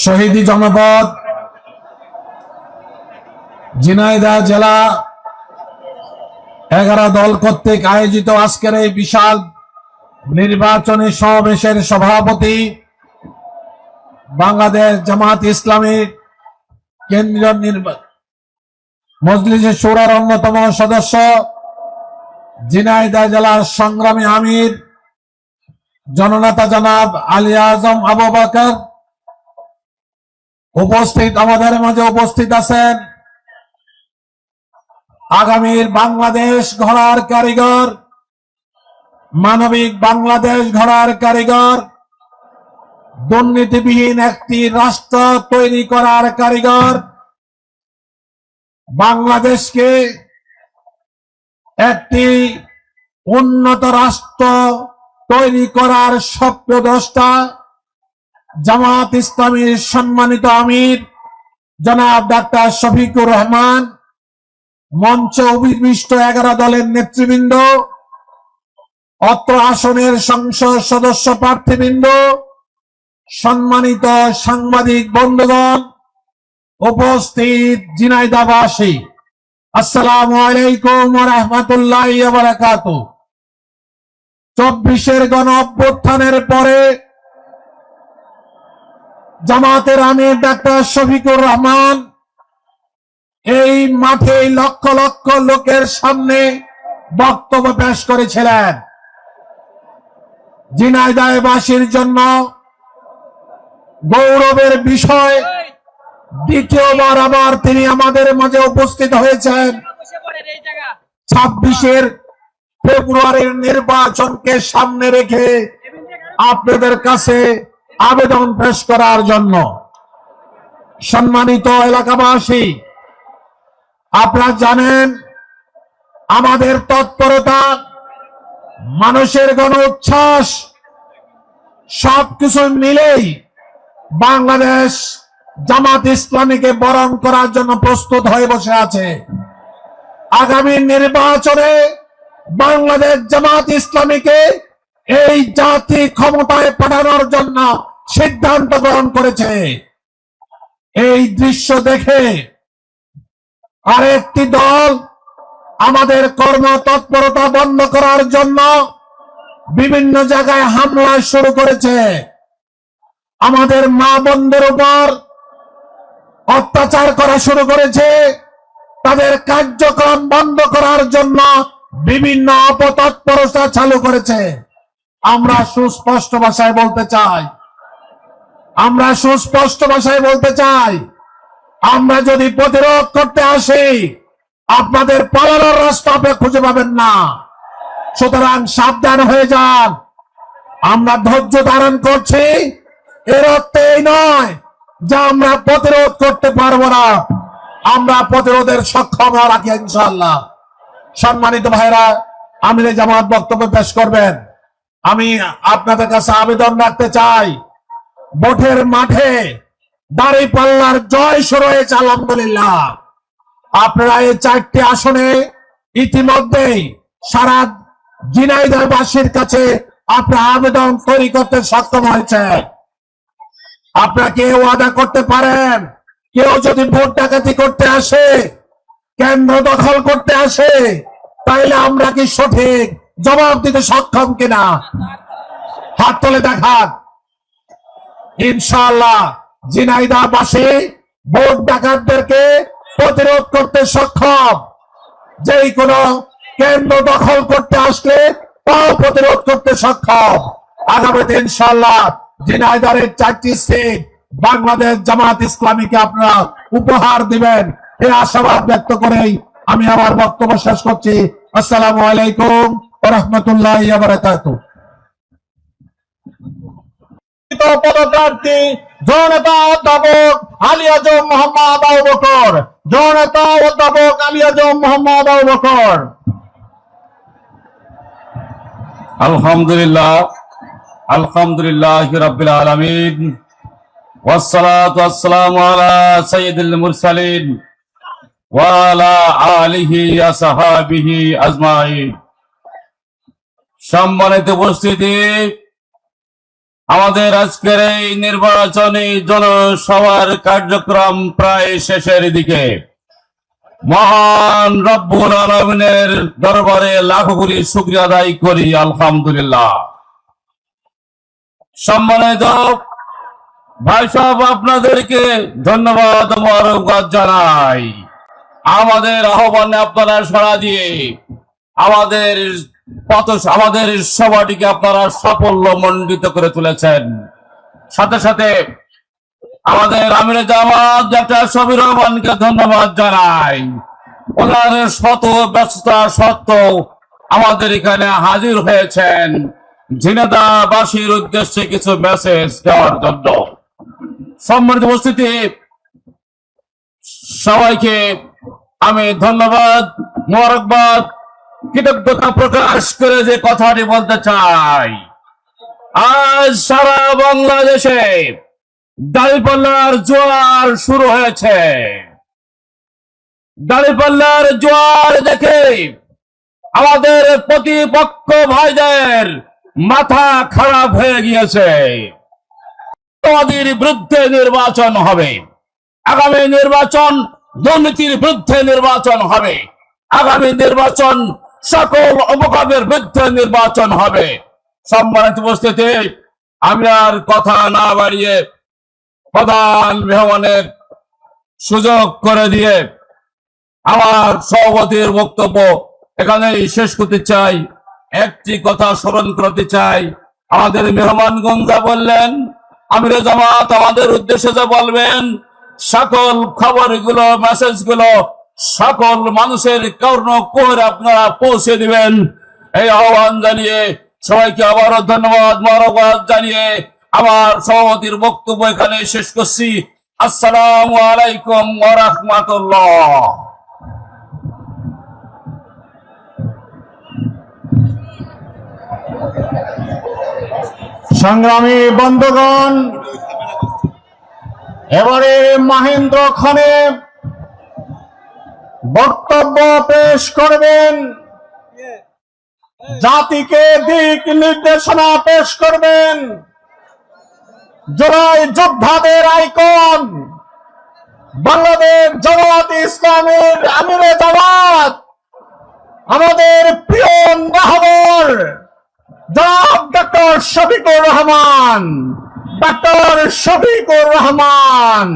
শহীদি জনপদ ঝিনাইদহ জেলা 11 দল কর্তৃক আয়োজিত আজকের এই বিশাল নির্বাচনী সমাবেশের সভাপতি, বাংলাদেশ জামাত ইসলামী কেন্দ্রীয় মজলিসে শুরার অন্যতম সদস্য, ঝিনাইদহ জেলার সংগ্রামী আমির জননেতা জনাব আলী আজম আবু বকর উপস্থিত, আমাদের মাঝে উপস্থিত আছেন আগামীর বাংলাদেশ গড়ার কারিগর, মানবিক বাংলাদেশ গড়ার কারিগর, দুর্নীতিবিহীন একটি রাষ্ট্র তৈরি করার কারিগর, বাংলাদেশকে একটি উন্নত রাষ্ট্র তৈরি করার স্বপ্নদ্রষ্টা জামাত ইসলামীর সম্মানিত আমির জনাব ডাক্তার শফিকুর রহমান, মঞ্চে অভিষ্ট 11 দলের নেতৃবৃন্দ, অত্র আসনের সংসদ সদস্য প্রার্থীবৃন্দ, সম্মানিত সাংবাদিক বন্ধুগণ, উপস্থিত ঝিনাইদহবাসী, আসসালামু আলাইকুম ওয়া রাহমাতুল্লাহি ওয়া বারাকাতুহু। 24-এর গণ অভ্যুত্থানের পরে জামাতের আমির ডাক্তার শফিকুর রহমান এই মাঠে লক্ষ লক্ষ লোকের সামনে বক্তব্য পেশ করেছিলেন। ঝিনাইদহবাসীর জন্য গৌরবের বিষয়, দ্বিতীয়বার আবার তিনি আমাদের মাঝে উপস্থিত হয়েছেন 26 ফেব্রুয়ারির নির্বাচনকে সামনে রেখে আপনাদের কাছে আবেদন পেশ করার জন্য। সম্মানিত এলাকাবাসী, আপনারা জানেন আমাদের তৎপরতা, মানুষের গণ উচ্ছ্বাস সবকিছু মিলেই বাংলাদেশ জামাত ইসলামীকে বরণ করার জন্য প্রস্তুত হয়ে বসে আছে। আগামী নির্বাচনে বাংলাদেশ জামাত ইসলামীকে এই জাতি ক্ষমতায় পাঠানোর জন্য সিদ্ধান্ত গ্রহণ করেছে। এই দৃশ্য দেখে আরেকটি দল আমাদের কর্মতৎপরতা বন্ধ করার জন্য বিভিন্ন জায়গায় হামলা শুরু করেছে। আমাদের মা বোনদের উপর অত্যাচার করা শুরু করেছে। তাদের কার্যক্রম বন্ধ করার জন্য বিভিন্ন অপতৎপরতা চালু করেছে। আমরা সুস্পষ্ট ভাষায় বলতে চাই, আমরা যদি প্রতিরোধ করতে আসি, আপনাদের পালানোর রাস্তা আপনি খুঁজে পাবেন না। সুতরাং সাবধান হয়ে যান। আমরা ধৈর্য ধারণ করছি, এর অর্থ এই নয় যে আমরা প্রতিরোধ করতে পারবো না। আমরা প্রতিরোধের সক্ষম রাখি ইনশাআল্লাহ। সম্মানিত ভাইরা, আমিরে জামাত বক্তব্য পেশ করবেন। আমি আপনাদের কাছে আবেদন রাখতে চাই, ভোটের মাঠে দাঁড়িপাল্লার জয় শুরু হয়েছে আলহামদুলিল্লাহ। আপনারা এই 4টি আসনে ইতিমধ্যেই সারা ঝিনাইদহবাসীর কাছে আপনার আবেদন তৈরি করতে সক্ষম হয়েছে। আপনারা কেউ ওয়াদা করতে পারেন, কেউ যদি ভোট ডাকাতি করতে আসে, কেন্দ্র দখল করতে আসে, তাইলে আমরা কি সঠিক জবাব দিতে সক্ষম কিনা? হাত তুলে দেখান। ইনশাআল্লাহ ঝিনাইদহবাসী ভোট ডাকাতদেরকে প্রতিরোধ করতে সক্ষম। যেই কোনো কেন্দ্র দখল করতে আসলে তাও প্রতিরোধ করতে সক্ষম। আগামীতে ইনশাআল্লাহ ঝিনাইদহের 4টি সিট বাংলাদেশ জামাত ইসলামীকে আপনারা উপহার দিবেন, এই আশাবাদ ব্যক্ত করেই আমি আমার বক্তব্য শেষ করছি। আসসালামু আলাইকুম ওয়া রাহমাতুল্লাহি ওয়া বারাকাতুহু। পদপ্রার্থী জননেতা অধ্যাপক আলী আজম মোহাম্মদ আবু বকর, জননেতা অধ্যাপক আলী আজম মোহাম্মদ আবু বকর। আলহামদুলিল্লাহ রাব্বিল আলামিন, ওয়াসসালাতু ওয়াসসালামু আলা সাইয়্যিদিল মুরসালিন ওয়া আলা আলিহি ওয়া সাহবিহি আজমাইন। সম্মানিত উপস্থিতি, আমাদের আজকের এই নির্বাচনী জনসভার কার্যক্রম প্রায় শেষের দিকে। মহান রব্বুল আলামিনের দরবারে লাখো কোটি শুকরিয়া আদায় করি, আলহামদুলিল্লাহ। সম্মানিত ভাই সাহেব, আপনাদেরকে ধন্যবাদ ও মোবারকবাদ জানাই। আমাদের আহ্বানে আপনারা সাড়া দিয়ে আমাদের সভাটিকে আপনারা সাফল্য মণ্ডিত করে তুলেছেন। সাথে সাথে আমাদের আমিরে জামাত ডাক্তার শফিকুর রহমানকে ধন্যবাদ জানাই। ওনার শত ব্যস্ততা সত্ত্বেও আমাদের এখানে হাজির হয়েছেন ঝিনাইদহবাসীর উদ্দেশ্যে কিছু মেসেজ দেওয়ার জন্য। সম্মানিত উপস্থিতি, সবাইকে আমি ধন্যবাদ, মোবারকবাদ, কৃতজ্ঞতা প্রকাশ করে যে কথাটি বলতে চাই, আজ সারা বাংলাদেশে দাঁড়িপাল্লার জোয়ার শুরু হয়েছে। দাঁড়িপাল্লার জোয়ার দেখে আমাদের প্রতিপক্ষ ভাইদের মাথা খারাপ হয়ে গিয়েছে। আমাদের বিরুদ্ধে নির্বাচন হবে, আগামী নির্বাচন দুর্নীতির বিরুদ্ধে নির্বাচন হবে, আগামী নির্বাচন সকল অপকর্মের বিরুদ্ধে নির্বাচন হবে। সম্মানিত উপস্থিতি, আমি আর কথা না বাড়িয়ে প্রধান মেহমানের সুযোগ করে দিয়ে আমার সভাপতির বক্তব্য এখানেই শেষ করতে চাই। একটি কথা স্মরণ করতে চাই, আমাদের মেহমানগণ যা বললেন, আমিরে জামাত আমাদের উদ্দেশ্যে যা বলবেন, সকল খবরগুলো, মেসেজগুলো সকল মানুষের কর্ণকুহরে আপনারা পৌঁছে দিবেন, এই আহ্বান জানিয়ে সবাইকে আবারও ধন্যবাদ, মোবারকবাদ জানিয়ে আমার সভাপতির বক্তব্য এখানে শেষ করছি। আসসালামু আলাইকুম ওয়া রাহমাতুল্লাহ। সংগ্রামী বন্ধুগণ, এবারে মহেন্দ্র খানে বক্তব্য পেশ করবেন, জাতিকে দিক নির্দেশনা পেশ করবেন। জুলাই যোদ্ধাদের আইকন, বাংলাদেশ জামাত ইসলামের আমিরে জামাত, আমাদের প্রিয় রাহবর জনাব ডক্টর শফিকুর রহমান, ডক্টর শফিকুর রহমান।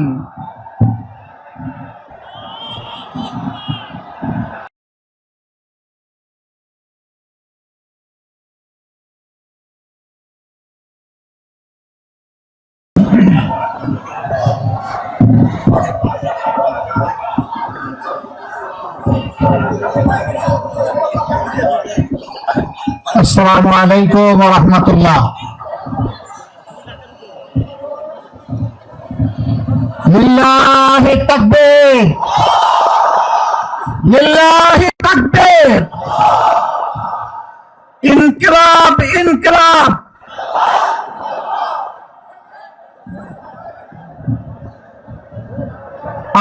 আসসালামু আলাইকুম ওয়া রাহমাতুল্লাহ। লিল্লাহি তাকবীর, লিল্লাহি তাকবীর, ইনকিলাব, ইনকিলাব।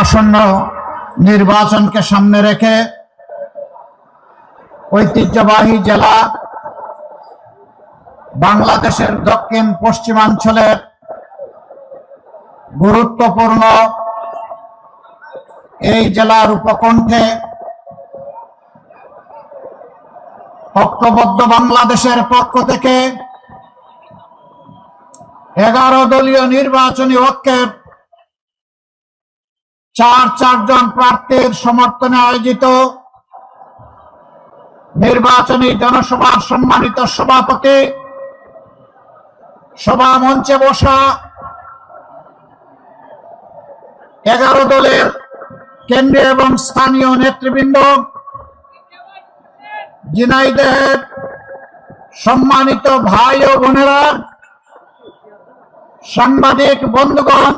আসন্ন নির্বাচনকে সামনে রেখে ঐতিহ্যবাহী জেলা বাংলাদেশের দক্ষিণ পশ্চিমাঞ্চলের গুরুত্বপূর্ণ এই জেলার উপকণ্ঠে ঐক্যবদ্ধ বাংলাদেশের পক্ষ থেকে 11 দলীয় নির্বাচনী ঐক্যের 4 জন প্রার্থীর সমর্থনে আয়োজিত নির্বাচনী জনসভার সম্মানিত সভাপতি, সভা মঞ্চে বসা 11 দলের কেন্দ্রীয় এবং স্থানীয় নেতৃবৃন্দ, ঝিনাইদহের সম্মানিত ভাই ও বোনেরা, সাংবাদিক বন্ধুগণ,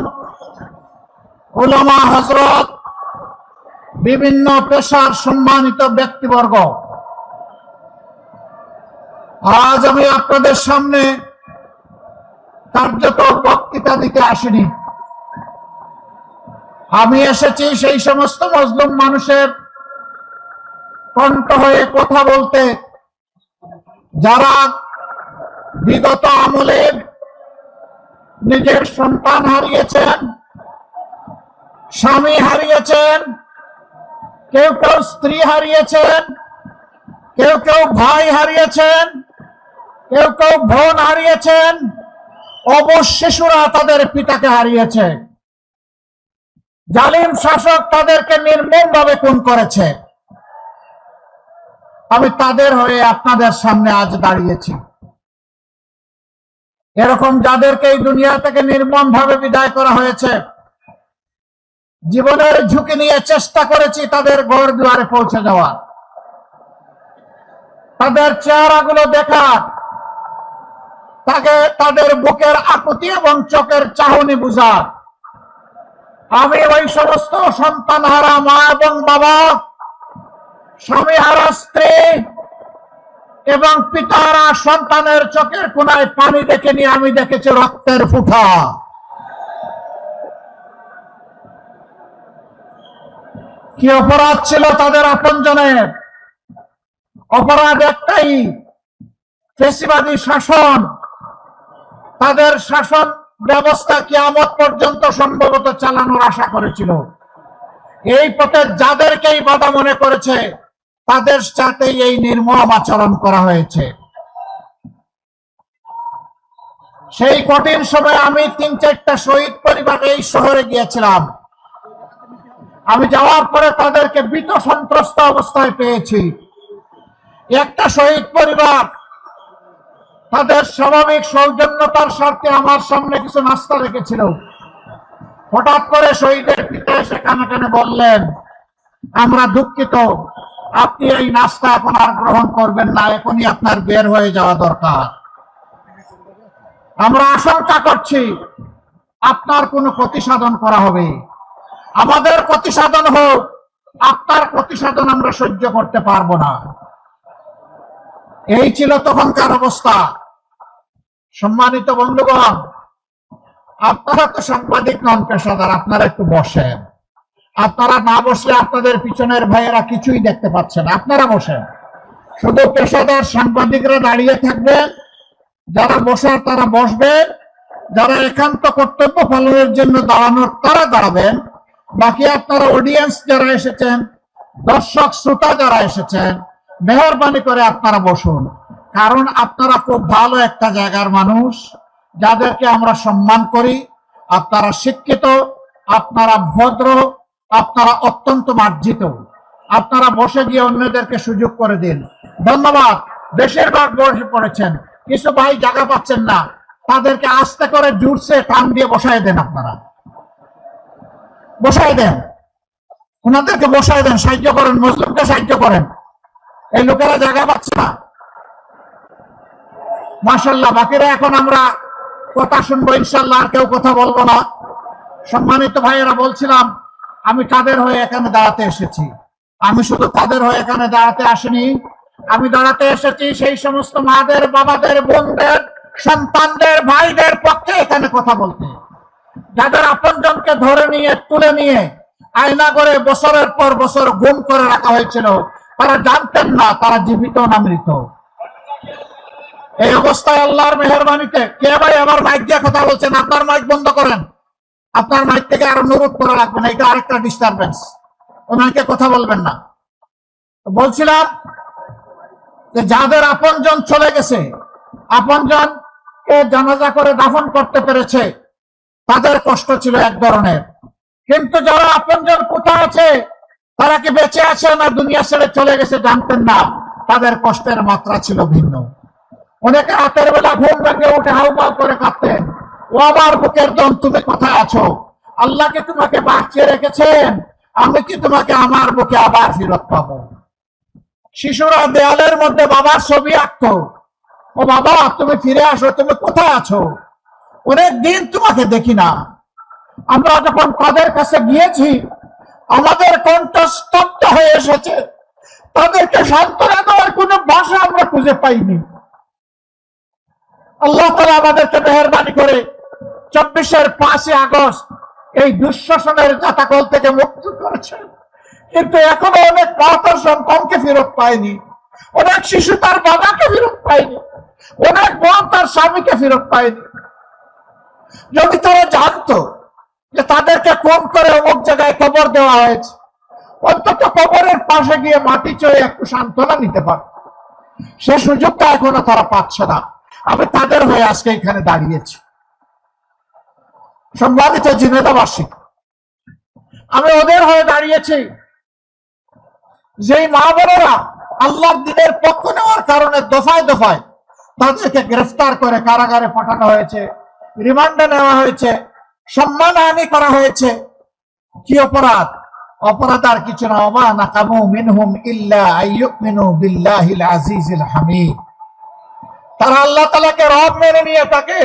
উলামা হযরত, বিভিন্ন পেশার সম্মানিত ব্যক্তিবর্গ, আজ আমি আপনাদের সামনে কার্যত বক্তৃতা দিতে আসিনি। আমি এসেছি সেই সমস্ত মজলুম মানুষের কণ্ঠ হয়ে কথা বলতে, যারা বিগত আমলে নিজের সন্তান হারিয়েছেন, স্বামী হারিয়েছেন, কেউ কেউ স্ত্রী হারিয়েছেন, কেউ কেউ ভাই হারিয়েছেন, কেউ কেউ বোন হারিয়েছেন, অবশ শিশুরা তাদের পিতাকে হারিয়েছে। জালিম শাসক তাদেরকে নির্মমভাবে খুন করেছে। আমি তাদের হয়ে আপনাদের সামনে আজ দাঁড়িয়েছি। এরকম যাদেরকে এই দুনিয়া থেকে নির্মমভাবে বিদায় করা হয়েছে, জীবনের ঝুঁকি নিয়ে চেষ্টা করেছি তাদের ঘর দুয়ারে পৌঁছে যাওয়া, তাদের চেহারাগুলো দেখার, তাদের বুকের আকুতি এবং চোখের চাহনি বুঝার। আমি ওই সমস্ত সন্তান হারা মা এবং বাবা, স্বামী হারা স্ত্রী এবং পিতারা সন্তানের চোখের কোনায় পানি দেখেনি, আমি দেখেছি রক্তের ফুটা। কি অপরাধ ছিল তাদের আপনজনের? অপরাধ একটাই, ফ্যাসিবাদী শাসন। তাদের শাসন ব্যবস্থা কিয়ামত পর্যন্ত সম্ভবত চালানোর আশা করেছিল। এই পথে যাদেরকেই বাধা মনে করেছে তাদের সাথে এই নির্মম আচরণ করা হয়েছে। সেই কঠিন সময় আমি 3-4টা শহীদ পরিবার এই শহরে গিয়েছিলাম। আমি যাওয়ার পরে তাদেরকে ভীত সন্ত্রস্ত অবস্থায় পেয়েছি। একটা শহীদ পরিবার তাদের স্বাভাবিক সৌজন্যতার স্বার্থে আমার সামনে কিছু নাস্তা রেখেছিল। হঠাৎ করে শহীদের পিতা এসে কানে কানে বললেন, আমরা দুঃখিত, আপনি এই নাস্তা এখন আর গ্রহণ করবেন না, এখনই আপনার বের হয়ে যাওয়া দরকার। আমরা আশঙ্কা করছি আপনার কোনো ক্ষতি সাধন করা হবে। আমাদের ক্ষতি সাধন হোক, আপনার ক্ষতি সাধন আমরা সহ্য করতে পারবো না। এই ছিল তখনকার অবস্থা। সম্মানিত বন্ধুগণ, আপনারা তো সাংবাদিক নন, পেশাদার, আপনারা একটু বসেন। আপনারা না বসলে আপনাদের পিছনের ভাইয়েরা কিছুই দেখতে পাচ্ছেন। আপনারা বসেন, শুধু পেশাদার সাংবাদিকরা দাঁড়িয়ে থাকবেন, যারা বসার তারা বসবেন, যারা একান্ত কর্তব্য পালনের জন্য দাঁড়ানোর তারা দাঁড়াবেন। বাকি আপনারা অডিয়েন্স যারা এসেছেন, দর্শক শ্রোতা যারা এসেছেন, মেহরবানি করে আপনারা বসুন। কারণ আপনারা খুব ভালো একটা জায়গার মানুষ, যাদেরকে আমরা সম্মান করি। আপনারা শিক্ষিত, আপনারা ভদ্র, আপনারা অত্যন্ত মার্জিত। আপনারা বসে গিয়ে অন্যদেরকে সুযোগ করে দিন। ধন্যবাদ। বেশিরভাগ বসে পড়েছেন, কিছু ভাই জায়গা পাচ্ছেন না, তাদেরকে আস্তে করে জুড়ছে টান দিয়ে বসায় দেন। আপনারা বসায় দেন, ওনাদেরকে বসায় দেন, সাহায্য করেন, মুসলিমকে সাহায্য করেন। এই লোকেরা জায়গা পাচ্ছে না। মাশাআল্লাহ। বাকিরা এখন আমরা কথা শুনবো ইনশাআল্লাহ, আর কেউ কথা বলবো না। সম্মানিত ভাইয়েরা, বলছিলাম আমি কাদের হয়ে এখানে দাঁড়াতে এসেছি। আমি শুধু তাদের হয়ে এখানে দাঁড়াতে আসিনি, আমি দাঁড়াতে এসেছি সেই সমস্ত মাদের, বাবাদের, বোনদের, সন্তানদের, ভাইদের পক্ষে এখানে কথা বলতে, যাদের আপনজনকে ধরে নিয়ে তুলে নিয়ে আয়না করে বছরের পর বছর গুম করে রাখা হয়েছিল। তারা জানতেন না তারা জীবিত না মৃত। এই অবস্থায় আল্লাহর মেহেরবানিতে, কে ভাই আমার মাইক দিয়ে কথা বলছেন? আপনার মাইক বন্ধ করেন। আপনার মাইক থেকে আরো অনুরোধ করা লাগবে না, এটা আরেকটা ডিস্টারবেন্স। ওনাকে কথা বলবেন না। বলছিলাম যে যাদের আপনজন চলে গেছে, আপনজনকে জানাজা করে দাফন করতে পেরেছে, তাদের কষ্ট ছিল এক ধরনের। কিন্তু যারা আপনজন কোথায় আছে, তারা কি বেঁচে আছে না দুনিয়া ছেড়ে চলে গেছে জানতেন না, তাদের কষ্টের মাত্রা ছিল ভিন্ন। অনেকে রাতের বেলা ঘুম ভেঙে উঠে হাউমাউ করে কাঁদতেন, ও আমার বুকের দম, তুমি কোথায় আছো? আল্লাহ কি তোমাকে বাঁচিয়ে রেখেছেন? আমি কি তোমাকে আমার বুকে আবার ফিরত পাবো? শিশুরা দেয়ালের মধ্যে বাবার ছবি আঁকতো, ও বাবা তুমি ফিরে আসো, তুমি কোথায় আছো? অনেক দিন তোমাকে দেখি না। আমরা যখন তাদের কাছে গিয়েছি, আমাদের কণ্ঠ স্তব্ধ হয়ে এসেছে। তাদেরকে সান্ত্বনা দেওয়ার কোনো ভাষা আমরা খুঁজে পাইনি। আল্লাহ তাআলা আমাদেরকে মেহেরবানি করে 24-এর 5 আগস্ট এই দুঃশাসনের জাতাকল থেকে মুক্ত করেছেন। কিন্তু এখনো অনেক মা তার সন্তানকে ফেরত পায়নি, অনেক শিশু তার বাবাকে ফেরত পায়নি, অনেক বোন তার স্বামীকে ফেরত পায়নি। যদি তারা জানতো যে তাদেরকে কোন করে অমুক জায়গায় কবর দেওয়া হয়েছে, অন্তত কবরের পাশে গিয়ে মাটি চয়ে একটু সান্ত্বনা নিতে পারত। সে সুযোগটা এখনো তারা পাচ্ছে না। আমি তাদের হয়ে আজকে এখানে দাঁড়িয়েছি। সম্মানিত ঝিনাইদহবাসী, আমি ওদের হয়ে দাঁড়িয়েছি যেই মা বোনেরা আল্লাহর দ্বীনের পক্ষ নেওয়ার কারণে দফায় দফায় তাদেরকে গ্রেফতার করে কারাগারে পাঠানো হয়েছে, রিমান্ডে নেওয়া হয়েছে, সম্মানহানি করা হয়েছে। কি অপরাধ? অপরাধ আর কিছু না, ওমা নাকামু মিনহুম ইল্লা আইয়ুমিনু বিল্লাহিল আজিজিল হামিদ। তারা আল্লাহ তাআলাকে রব মেনে নিয়ে তাকে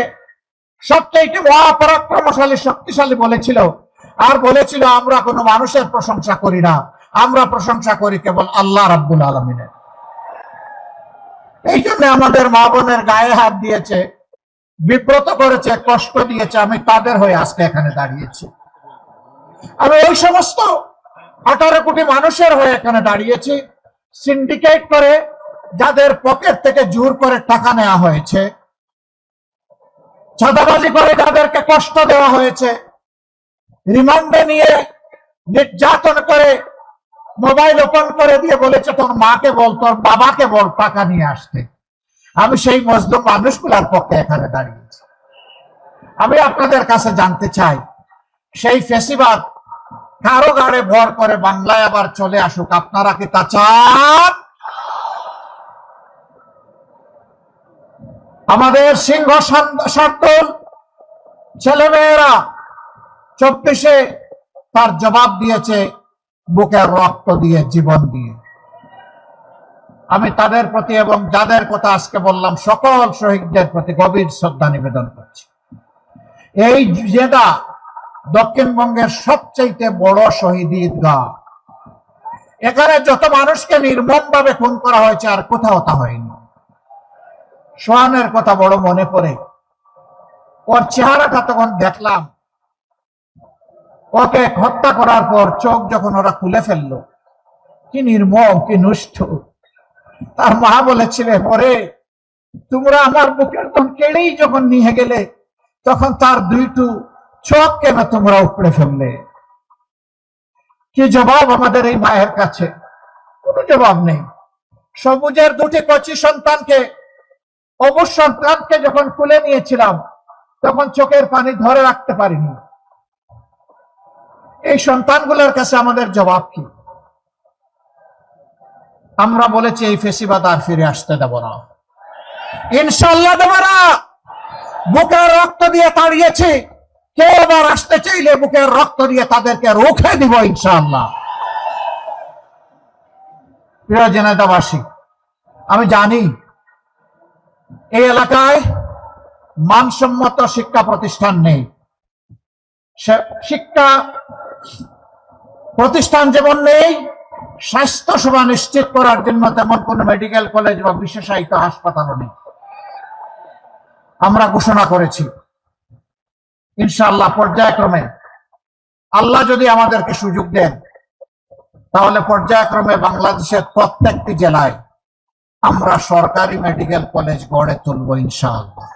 সবচেয়ে মহাপরাক্রমশালী, শক্তিশালী বলেছিল, আর বলেছিল আমরা কোনো মানুষের প্রশংসা করি না, আমরা প্রশংসা করি কেবল আল্লাহ রাব্বুল আলামিনের। এই জন্য আমাদের মা বোনের গায়ে হাত দিয়েছে, বিব্রত করেছে, কষ্ট দিয়েছে। আমি তাদের হয়ে আজকে এখানে দাঁড়িয়েছি। আমি ওই সমস্ত 18 কোটি মানুষের হয়ে এখানে দাঁড়িয়েছি, সিন্ডিকেট করে যাদের পকেট থেকে জোর করে টাকা নেওয়া হয়েছে, চাঁদাবাজি করে যাদেরকে কষ্ট দেওয়া হয়েছে, রিমান্ডে নিয়ে নির্যাতন করে মোবাইল ওপেন করে দিয়ে বলেছে তোর মাকে বল, তোর বাবাকে বল টাকা নিয়ে আসতে। আমি সেই মজলুম মানুষগুলোর পক্ষে এখানে দাঁড়িয়েছি। আমি আপনাদের কাছে জানতে চাই, সেই ফেসিবাদ কারো গাড়ে ভর করে বাংলায় আবার চলে আসুক, আপনারা কি তা চান? আমাদের সিংহ শার্দুল ছেলেমেয়েরা 24-এ তার জবাব দিয়েছে বুকের রক্ত দিয়ে, জীবন দিয়ে। আমি তাদের প্রতি এবং যাদের কথা আজকে বললাম সকল শহীদদের প্রতি গভীর শ্রদ্ধা নিবেদন করছি। এই যেটা দক্ষিণবঙ্গের সবচেয়ে বড় শহীদ ঈদগাহ, এখানে যত মানুষকে নির্মমভাবে খুন করা হয়েছে আর কোথাও তা হয়নি। সোহানের কথা বড় মনে পড়ে। ওর চেহারাটা তখন দেখলাম, ওকে হত্যা করার পর চোখ যখন ওরা খুলে ফেললো, কি নির্মম, কি নিষ্ঠুর। তার মা বলেছিলেন, ওরে তোমরা আমার বুকের তখন কেড়েই যখন নিয়ে গেলে তখন তার দুইটু চোখ কেন তোমরা উপড়ে ফেললে? কি জবাব আমাদের এই মায়ের কাছে? কোনো জবাব নেই। সবুজের দুটি কচি সন্তানকে, অবশ্য সন্তানকে যখন খুলে নিয়েছিলাম তখন চোখের পানি ধরে রাখতে পারিনি। এই সন্তানগুলোর কাছে আমাদের জবাব কি? আমরা বলেছি এই ফেসিবাদ আর ফিরে আসতে দেব না, ইনশাল্লাহ দেব না। বুকের রক্ত দিয়ে তাড়িয়েছি, কেউ আবার আসতে চাইলে বুকের রক্ত দিয়ে তাদেরকে রুখে দিব ইনশাআল্লাহ। প্রিয় ঝিনাইদহবাসী, আমি জানি এই এলাকায় মানসম্মত শিক্ষা প্রতিষ্ঠান নেই। শিক্ষা প্রতিষ্ঠান যেমন নেই, স্বাস্থ্য সেবা নিশ্চিত করার জন্য তেমন কোন মেডিকেল কলেজ বা বিশেষায়িত হাসপাতালও নেই। আমরা ঘোষণা করেছি ইনশাআল্লাহ পর্যায়ক্রমে, আল্লাহ যদি আমাদেরকে সুযোগ দেন, তাহলে পর্যায়ক্রমে বাংলাদেশের প্রত্যেকটি জেলায় আমরা সরকারি মেডিকেল কলেজ গড়ে তুলব ইনশাআল্লাহ।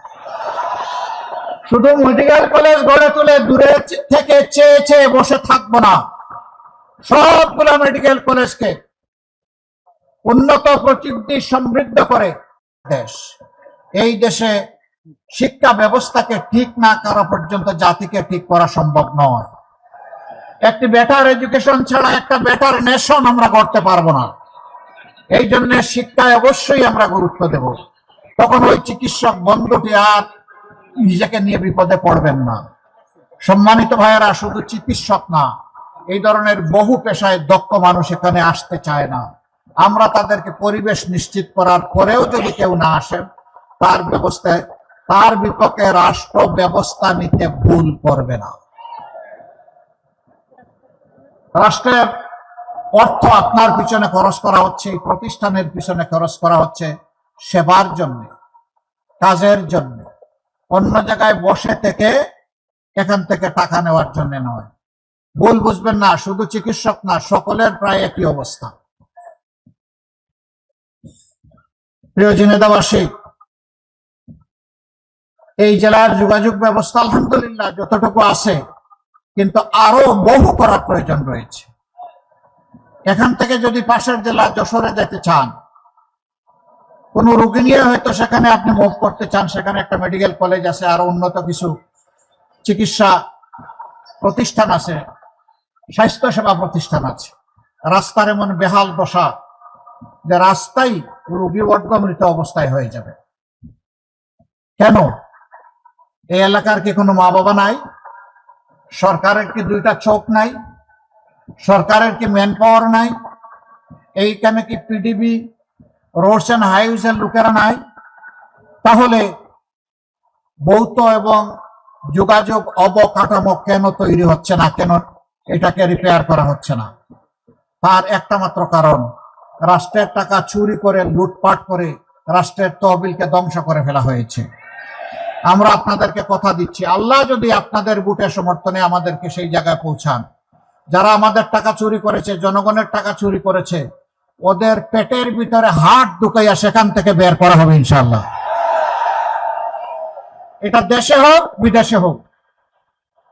শুধু মেডিকেল কলেজ গড়ে তুলে দূরে থেকে চেয়ে চেয়ে বসে থাকবো না, সবগুলো মেডিকেল কলেজকে উন্নত প্রযুক্তি সমৃদ্ধ করে দেশ, এই দেশে শিক্ষা ব্যবস্থাকে ঠিক না করা পর্যন্ত জাতিকে ঠিক করা সম্ভব নয়। একটি বেটার এডুকেশন ছাড়া একটা বেটার নেশন আমরা করতে পারবো না। এই জন্য শিক্ষায় অবশ্যই আমরা গুরুত্ব দেব। তখন ওই চিকিৎসক বন্ধুটি আর নিজেকে নিয়ে বিপদে পড়বেন না। সম্মানিত ভাইয়েরা, শুধু চিকিৎসক না, এই ধরনের বহু পেশায় দক্ষ মানুষ এখানে আসতে চায় না। আমরা তাদেরকে পরিবেশ নিশ্চিত করার পরেও যদি কেউ না আসেন, তার বিপক্ষে রাষ্ট্র ব্যবস্থা নিতে ভুল করবে না। রাষ্ট্রের অর্থ আপনার পিছনে খরচ করা হচ্ছে, এই প্রতিষ্ঠানের পিছনে খরচ করা হচ্ছে সেবার জন্য, কাজের জন্য, অন্য জায়গায় বসে থেকে এখান থেকে টাকা নেওয়ার জন্য নয়। ভুল বুঝবেন না, শুধু চিকিৎসক না, সকলের প্রায় একই অবস্থা। প্রিয় ঝিনাইদহবাসী, এই জেলার যোগাযোগ ব্যবস্থা আলহামদুলিল্লাহ যতটুকু আছে, কিন্তু আরো বহু করার প্রয়োজন রয়েছে। এখান থেকে যদি পাশের জেলা যশোরে যেতে চান, কোন রোগী নিয়ে হয়তো সেখানে আপনি মুভ করতে চান, সেখানে একটা মেডিকেল কলেজ আছে, আরো উন্নত কিছু চিকিৎসা প্রতিষ্ঠান আছে, স্বাস্থ্য সেবা প্রতিষ্ঠান আছে। রাস্তার এমন বেহাল দশা যে রাস্তায় রোগী অর্ধমৃত অবস্থায় হয়ে যাবে। কেন? এই এলাকার কি কোনো মা বাবা নাই? সরকারের কি দুইটা চোখ নাই? সরকারের কি ম্যান পাওয়ার নাই? এইখানে কি পিডিবি, রোডস অ্যান্ড হাইওয়েজের লোকেরা নাই? তাহলে ভৌত এবং যোগাযোগ অবকাঠামো কেন তৈরি হচ্ছে না, কেন এটাকে রিপেয়ার করা হচ্ছে না? তার একটা মাত্র কারণ, রাষ্ট্রের টাকা চুরি করে লুটপাট করে রাষ্ট্রের তহবিলকে ধ্বংস করে ফেলা হয়েছে। আমরা আপনাদেরকে কথা দিচ্ছি, আল্লাহ যদি আপনাদের বুটের সমর্থনে আমাদেরকে সেই জায়গায় পৌঁছান, যারা আমাদের টাকা চুরি করেছে, জনগণের টাকা চুরি করেছে, ওদের পেটের ভিতরে হাত ঢুকাইয়া সেখান থেকে বের করা হবে ইনশাআল্লাহ। এটা দেশে হোক বিদেশে হোক,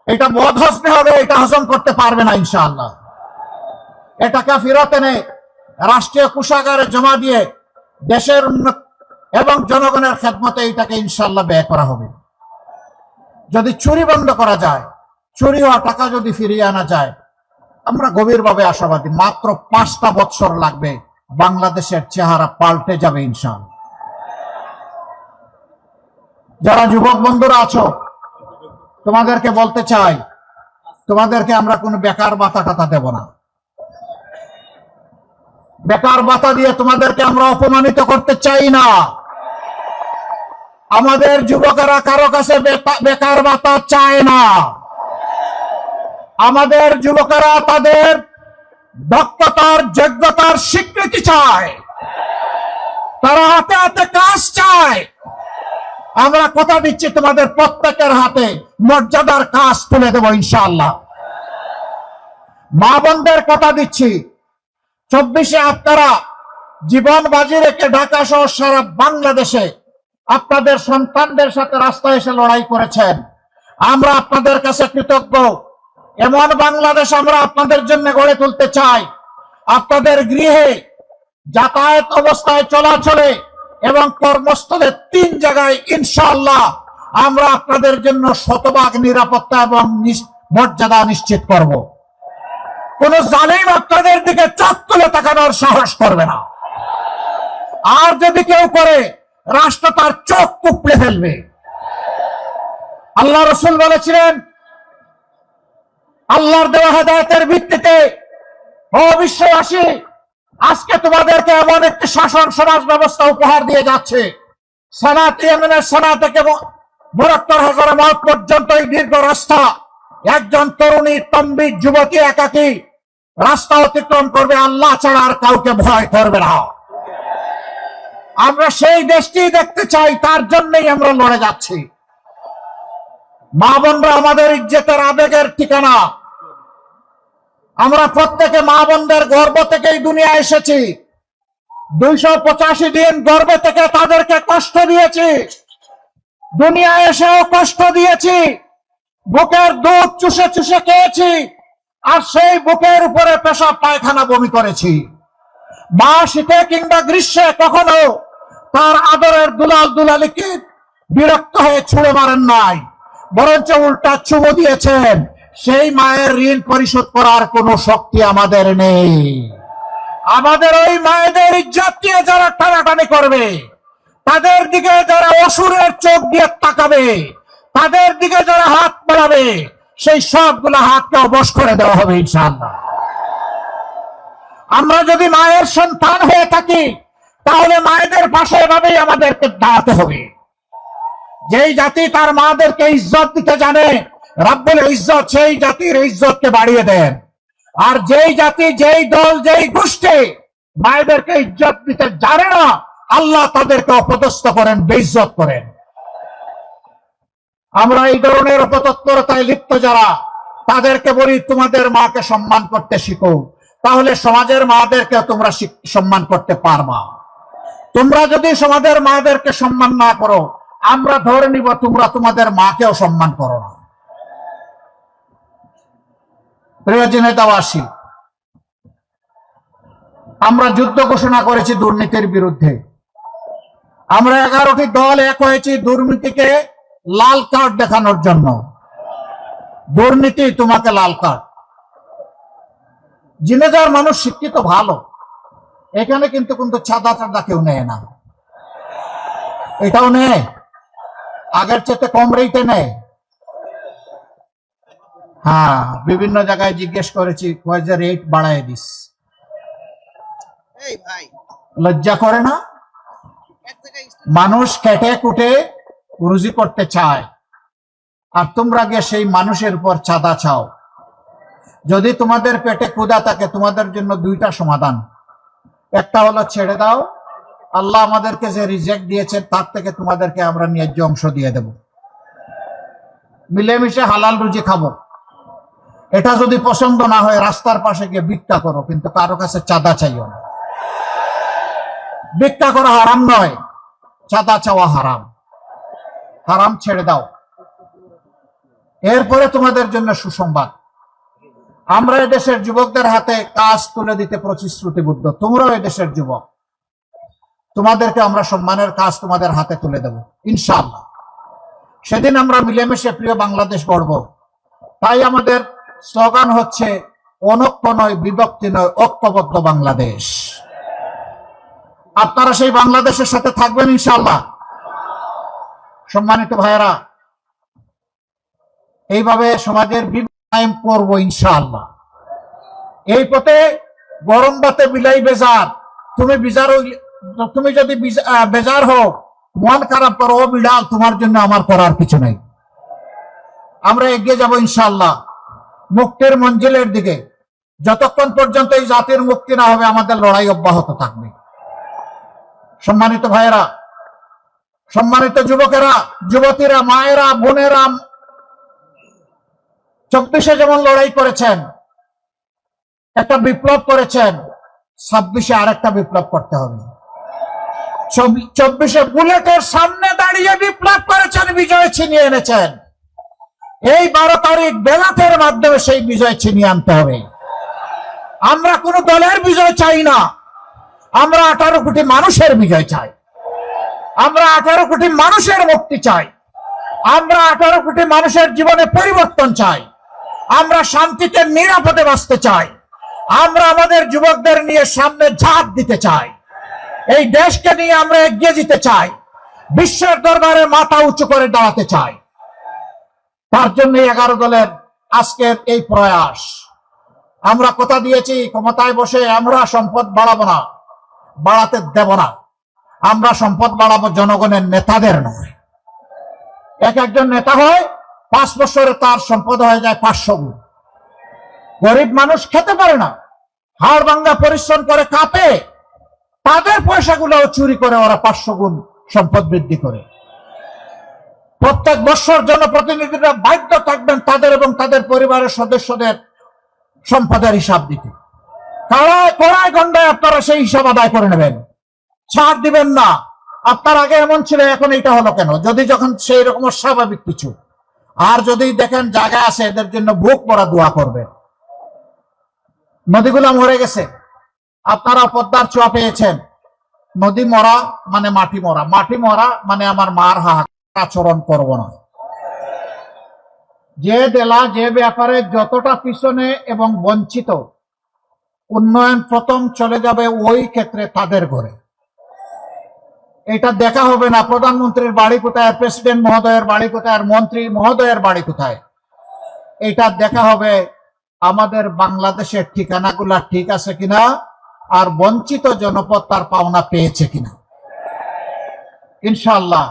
এটা মদ হজমে হবে, এটা হজম করতে পারবে না ইনশাআল্লাহ। এটাকে ফেরত এনে রাষ্ট্রীয় কোষাগারে জমা দিয়ে দেশের উন্নতি এবং জনগণের খেদমতে এটাকে ইনশাআল্লাহ ব্যয় করা হবে। যদি চুরি বন্ধ করা যায়, চুরি হওয়া টাকা যদি ফিরিয়ে আনা যায়, আমরা গভীরভাবে আশাবাদী মাত্র 5টা বছর লাগবে, বাংলাদেশের চেহারা পাল্টে যাবে ইনশাআল্লাহ। যারা যুবক বন্ধুরা আছো, তোমাদেরকে বলতে চাই, তোমাদেরকে আমরা কোনো বেকার ভাতা টাতা দেব না। বেকার ভাতা দিয়ে তোমাদেরকে আমরা অপমানিত করতে চাই না। আমাদের যুবকেরা কারো কাছে বেকার ভাতা চায় না। আমাদের যুবকেরা তাদের দক্ষতার যোগ্যতার স্বীকৃতি চায়, তারা হাতে হাতে কাজ চায়। আমরা কথা দিচ্ছি, তোমাদের প্রত্যেকের হাতে মর্যাদার কাজ তুলে দেব ইনশাআল্লাহ। মা বোনদের কথা দিচ্ছি, 24-এ আপনারা জীবন বাজি রেখে ঢাকা সহ সারা বাংলাদেশে আপনাদের সন্তানদের সাথে রাস্তায় এসে লড়াই করেছেন। আমরা আপনাদের কাছে কৃতজ্ঞ। এমন বাংলাদেশ আমরা আপনাদের জন্য গড়ে তুলতে চাই, আপনাদের গৃহে, যাতায়াত অবস্থায়, চলাচলে এবং কর্মস্থলে 3 জায়গায় ইনশাআল্লাহ আমরা আপনাদের জন্য শতভাগ নিরাপত্তা এবং মর্যাদা নিশ্চিত করব। কোন জালিম আপনাদের দিকে চোখ তুলে তাকানোর সাহস করবে না। আর যদি কেউ করে, রাষ্ট্র তার চোখ কুপড়ে ফেলবে। আল্লাহ রাসূল বলেছিলেন, আল্লাহর দেওয়া হেদায়েতের ভিত্তিতে ও বিশ্ববাসী, আজকে তোমাদেরকে এমন একটি শাসন সমাজ ব্যবস্থা উপহার দিয়ে যাচ্ছে, সানাত ইয়েমেনের সানা থেকে মুরাক্কার হাজারে মত পর্যন্ত এই দীর্ঘ রাস্তা একজন তরুণী তম্বি যুবতী একাকী রাস্তা অতিক্রম করবে, আল্লাহ ছাড়া আর কাউকে ভয় করবে না। আমরা সেই দেশটি দেখতে চাই, তার জন্যই আমরা লড়ে যাচ্ছি। মা বোনরা আমাদের ইজ্জতের আবেগের ঠিকানা। আমরা প্রত্যেকে মা বোনদের গর্ভ থেকেই দুনিয়া এসেছি। 285 দিন গর্ভে থেকে তাদেরকে কষ্ট দিয়েছি, দুনিয়া এসেও কষ্ট দিয়েছি, বুকের দুধ চুষে চুষে খেয়েছি, আর সেই বুকের উপরে পেশাব পায়খানা বমি করেছি। মা শীতে কিংবা গ্রীষ্মে কখনো তার আদরের দুলাল দুলালিকে বিরক্ত হয়ে ছুড়ে মারেন নাই, বরঞ্চ উল্টা চুমু দিয়েছেন। সেই মায়ের ঋণ পরিশোধ করার কোনো শক্তি আমাদের নেই। আমাদের ওই মায়েদের ইজ্জত নিয়ে যারা টানাটানি করবে, তাদের দিকে যারা অসুরের চোখ দিয়ে তাকাবে, তাদের দিকে যারা হাত বাড়াবে, সেই সবগুলো হাতকে অবশ করে দেওয়া হবে ইনশাআল্লাহ। আমরা যদি মায়ের সন্তান হয়ে থাকি, তাহলে মায়েদের পাশে এভাবেই আমাদেরকে দাঁড়াতে হবে। যেই জাতি তার মাদেরকে ইজ্জত দিতে জানে, রব্বুল ইজ্জত সেই জাতির ইজ্জতকে বাড়িয়ে দেন। আর যেই জাতি, যেই দল, যেই গোষ্ঠী মায়েদেরকে ইজ্জত দিতে জানে না, আল্লাহ তাদেরকে অপদস্থ করেন, বেইজ্জত করেন। আমরা এই ধরনের অপতৎপরতায় লিপ্ত যারা, তাদেরকে বলি, তোমাদের মাকে সম্মান করতে শিখো, তাহলে সমাজের মাদেরকে তোমরা সম্মান করতে পারবা। তোমরা যদি সমাজের মাদেরকে সম্মান না করো, আমরা ধরে নিব তোমরা তোমাদের মাকেও সম্মান করো না। প্রিয় নেতাবাসী, আমরা যুদ্ধ ঘোষণা করেছি দুর্নীতির বিরুদ্ধে। আমরা 11টি দল এক হয়েছি দুর্নীতিকে লাল কার্ড দেখানোর জন্য। দুর্নীতি তোমাকে লাল কার্ড। জিনেদার মানুষ শিক্ষিত ভালো, এখানে কিন্তু চাঁদা চাঁদা কেউ নেয় না, এটাও নেয়, আগের চেয়ে কম রেটে নেয়। হ্যাঁ, বিভিন্ন জায়গায় জিজ্ঞেস করেছি, কয় যে রেট বাড়ায় দিস। লজ্জা করে না? মানুষ খেটে কুটে রুজি করতে চায়, আর তোমরা গিয়ে সেই মানুষের উপর চাঁদা চাও। যদি তোমাদের পেটে ক্ষুধা থাকে, তোমাদের জন্য দুইটা সমাধান। একটা হলো ছেড়ে দাও, আল্লাহ আমাদেরকে যে রিজেক্ট দিয়েছেন তার থেকে তোমাদেরকে আমরা ন্যায্য অংশ দিয়ে দেব, মিলেমিশে হালাল রুজি খাবো। এটা যদি পছন্দ না হয়, রাস্তার পাশে গিয়ে ভিক্ষা করো, কিন্তু কারো কাছে চাঁদা চাইও না। ভিক্ষা করা হারাম নয়, চাঁদা চাওয়া হারাম। হারাম ছেড়ে দাও। এরপরে তোমাদের জন্য সুসংবাদ, আমরা এদেশের যুবকদের হাতে কাজ তুলে দিতে প্রতিশ্রুতিবদ্ধ। তোমরাও এদেশের যুবক, তোমাদেরকে আমরা সম্মানের কাজ তোমাদের হাতে তুলে দেব ইনশাআল্লাহ। সেদিন আমরা মিলেমিশে প্রিয় বাংলাদেশ গড়ব। তাই আমাদের স্লোগান হচ্ছে অনৈক্য নয়, বিভক্তি নয়, ঐক্যবদ্ধ বাংলাদেশ। আপনারা সেই বাংলাদেশের সাথে থাকবেন ইনশাআল্লাহ। সম্মানিত ভাইয়েরা, এইভাবে সমাজের কায়েম করবো ইনশাআল্লাহ। এই পথে গরম বাতে বিলাই বেজার। তুমি যদি বেজার হও, মন খারাপ করো, ও বিড়াল, তোমার জন্য আমার করার কিছু নেই। আমরা এগিয়ে যাব ইনশাআল্লাহ মুক্তির মঞ্জিলের দিকে। যতক্ষণ পর্যন্ত এই জাতির মুক্তি না হবে, আমাদের লড়াই অব্যাহত থাকবে। সম্মানিত ভাইয়েরা, সম্মানিত যুবকেরা, যুবতীরা, মায়েরা, বোনেরা, 24-এ যেমন লড়াই করেছেন, একটা বিপ্লব করেছেন, 26-এ আরেকটা বিপ্লব করতে হবে। 24-এ বুলেটের সামনে দাঁড়িয়ে বিপ্লব করেছেন, বিজয় ছিনিয়ে এনেছেন। এই 12 তারিখ বেলাতের মাধ্যমে সেই বিজয় ছিনিয়ে আনতে হবে। আমরা কোন দলের বিজয় চাই না, আমরা 18 কোটি মানুষের বিজয় চাই। আমরা 18 কোটি মানুষের মুক্তি চাই। আমরা 18 কোটি মানুষের জীবনে পরিবর্তন চাই। আমরা শান্তিতে নিরাপদে বাঁচতে চাই। আমরা আমাদের যুবকদের নিয়ে সামনে ঝাঁপ দিতে চাই। এই দেশকে নিয়ে আমরা এগিয়ে যেতে চাই। বিশ্বের দরবারে মাথা উঁচু করে দাঁড়াতে চাই। তার জন্য 11 দলের আজকের এই প্রয়াস। আমরা কথা দিয়েছি, ক্ষমতায় বসে আমরা সম্পদ বাড়াবো না, বাড়াতে দেব না। আমরা সম্পদ বাড়াবো জনগণের, নেতাদের নয়। একজন নেতা হয়, 5 বছরে তার সম্পদ হয়ে যায় 500 গুণ। গরিব মানুষ খেতে পারে না, হাড় ভাঙ্গা পরিশ্রম করে কাঁপে, তাদের পয়সাগুলো চুরি করে ওরা 500 গুণ সম্পদ বৃদ্ধি করে। প্রত্যেক বছর জনপ্রতিনিধিরা বাধ্য থাকবেন তাদের এবং তাদের পরিবারের সদস্যদের সম্পদের হিসাব দিতে। কড়ায় গন্ডায় আপনারা সেই হিসাব আদায় করে নেবেন, ছাড় দিবেন না। আপনার আগে এমন ছিল, এখন এটা হলো কেন? যদি যখন সেই রকম স্বাভাবিক কিছু। আর যদি দেখেন জায়গা আছে, এদের জন্য বুক পড়া দোয়া করবেন। নদীগুলা মরে গেছে, আপনারা পদ্মার ছোঁয়া পেয়েছেন। নদী মরা মানে মাটি মরা, মাটি মরা মানে আমার মার আচরণ করব না। যে জেলা, যে ব্যাপারে যতটা পিছনে এবং বঞ্চিত, উন্নয়ন প্রথম চলে যাবে ওই ক্ষেত্রে তাদের ঘরে। এটা দেখা হবে না প্রধানমন্ত্রীর বাড়ি কোথায়, প্রেসিডেন্ট মহোদয়ের বাড়ি কোথায়, আর মন্ত্রী মহোদয়ের বাড়ি কোথায়। এটা দেখা হবে আমাদের বাংলাদেশের ঠিকানাগুলা ঠিক আছে কিনা, আর বঞ্চিত জনপদ তার পাওনা পেয়েছে কিনা। ইনশাআল্লাহ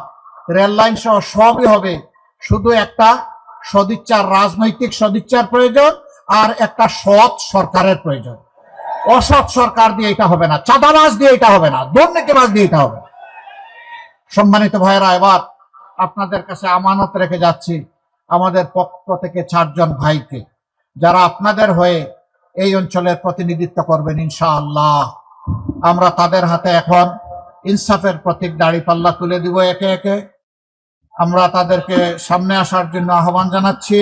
রেল লাইন সহ সবই হবে। শুধু একটা সদিচ্ছার, রাজনৈতিক সদিচ্ছার প্রয়োজন, আর একটা সৎ সরকারের প্রয়োজন। অসৎ সরকার দিয়ে এটা হবে না, চাঁদাবাজ দিয়ে এটা হবে না, দুর্নীতিবাজ দিয়ে এটা হবে। সম্মানিত ভাইয়েরা, এবার আপনাদের কাছে আমানত রেখে যাচ্ছি আমাদের পক্ষ থেকে 4 জন ভাইকে, যারা আপনাদের হয়ে এই অঞ্চলের প্রতিনিধিত্ব করবেন ইনশাআল্লাহ। আমরা তাদের হাতে এখন ইনসাফের প্রতীক দাঁড়িপাল্লা তুলে দিব একে একে। আমরা তাদেরকে সামনে আসার জন্য আহ্বান জানাচ্ছি।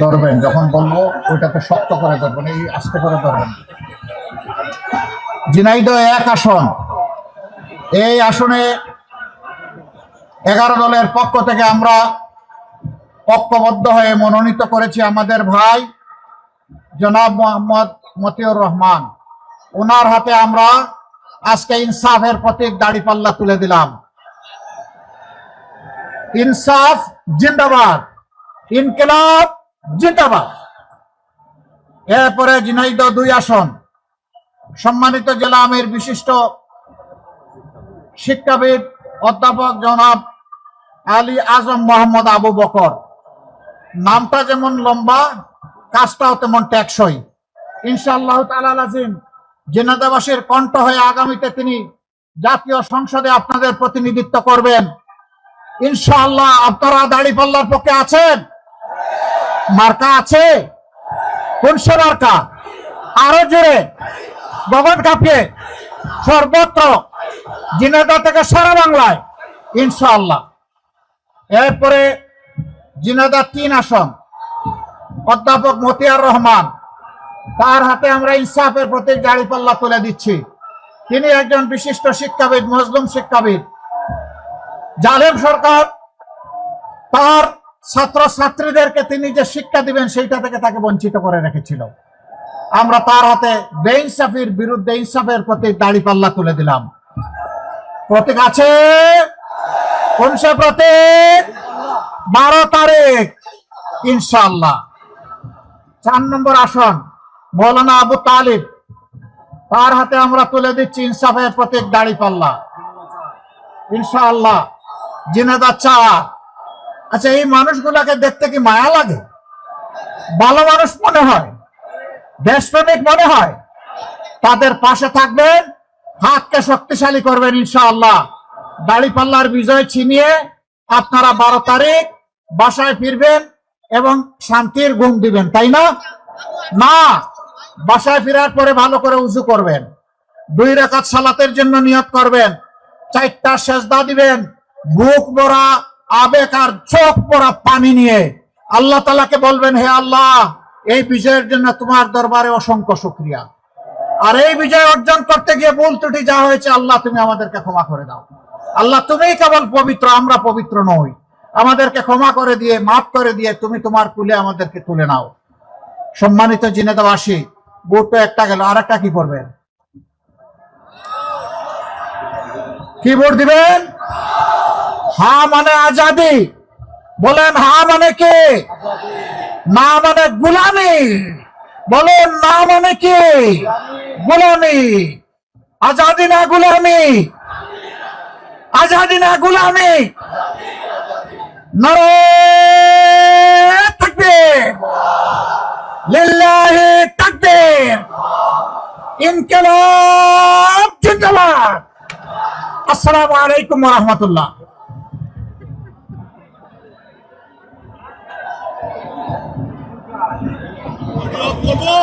ধরবেন, যখন বলবো ওইটাকে শক্ত করে ধরবেন, এই আস্তে করে ধরবেন। ঝিনাইদহ 1 আসন, এই আসনে 11 দলের পক্ষ থেকে আমরা ঐক্যবদ্ধ হয়ে মনোনীত করেছি আমাদের ভাই জনাব মোহাম্মদ মতিউর রহমান। ওনার হাতে আমরা আজকে ইনসাফের প্রতীক দাড়িপাল্লা তুলে দিলাম। ইনসাফ জিন্দাবাদ, ইনকিলাব জিন্দাবাদ। এরপরে ঝিনাইদহ 2 আসন, সম্মানিত জেলা আমির বিশিষ্ট শিক্ষাবিদ অধ্যাপক জনাব আলী আজম মোহাম্মদ আবু বকর। নামটা যেমন লম্বা, কাজটাও তেমন টেকসই। ইনশাআল্লাহ তাআলা আজিম ঝিনাইদহবাসীর কণ্ঠ হয়ে আগামীতে তিনি জাতীয় সংসদে আপনাদের প্রতিনিধিত্ব করবেন। ইনশাআল্লাহ আপনারা দাড়িপাল্লার পক্ষে আছেন? মার্কা আছে? কোন সে মার্কা? আরো জোরে, গগন কাঁপিয়ে, সর্বত্র, ঝিনাইদহ থেকে সারা বাংলায় ইনশাআল্লাহ। এরপরে ঝিনাইদহ 3 আসন, অধ্যাপক মতিয়ার রহমান, তার হাতে আমরা ইনসাফের প্রতীক দাড়িপাল্লা তুলে দিচ্ছি। তিনি একজন বিশিষ্ট শিক্ষাবিদ, মজলুম শিক্ষাবিদ। জালেম সরকার তার ছাত্র ছাত্রীদেরকে তিনি যে শিক্ষা দিবেন সেইটা থেকে তাকে বঞ্চিত করে রেখেছিল। আমরা তার হাতে বেইনসাফির বিরুদ্ধে ইনসাফের প্রতীক দাড়িপাল্লা তুলে দিলাম। প্রতীক আছে? কোন সে প্রতীক? 12 তারিখ ইনশাআল্লাহ। 4 নম্বর আসন, মৌলানা আবু তালিব, তার হাতে আমরা তুলে দিচ্ছি ইনসাফের প্রতীক দাড়িপাল্লা ইনশাআল্লাহ। ঝিনাইদহ 4। আচ্ছা, এই মানুষগুলাকে দেখতে কি মায়া লাগে? ভালো মানুষ মনে হয়? দেশপ্রেমিক মনে হয়? তাদের পাশে থাকবেন, হাতকে শক্তিশালী করবেন ইনশাআল্লাহ। দাড়িপাল্লার বিজয় ছিনিয়ে আপনারা 12 তারিখ বাসায় ফিরবেন এবং শান্তির ঘুম দিবেন, তাই না? না, বাসায় ফেরার পরে ভালো করে উযু করবেন, 2 রাকাত সালাতের জন্য নিয়ত করবেন, 4টা সেজদা দিবেন, বুক ভরা আবেগ আর চোখ ভরা পানি নিয়ে আল্লাহ তাআলাকে বলবেন, হে আল্লাহ, এই বিজয়ের জন্য তোমার দরবারে অসংখ্য শুকরিয়া। আর এই বিজয় অর্জন করতে গিয়ে ভুল ত্রুটি যা হয়েছে, আল্লাহ তুমি আমাদেরকে ক্ষমা করে দাও। আল্লাহ তুমিই কেবল পবিত্র, আমরা পবিত্র নই। আমাদেরকে ক্ষমা করে দিয়ে, মাফ করে দিয়ে তুমি তোমার কুলে আমাদেরকে তুলে নাও। সম্মানিত ঝিনাইদহবাসী, ভোট তো একটা গেল, আর একটা কি করবেন? কি ভোট দিবেন? হা মানে আজাদি। বলেন হা মানে কি? না মানে গুলামি। বলেন না মানে কি? গুলামি। আজাদি না গুলামি? আজাদি না গুলামি? নারে তাকবীর, লিল্লাহি তাকবীর, ইনকিলাব জিন্দাবাদ। আসসালামু আলাইকুম ওয়া রাহমাতুল্লাহ। করবো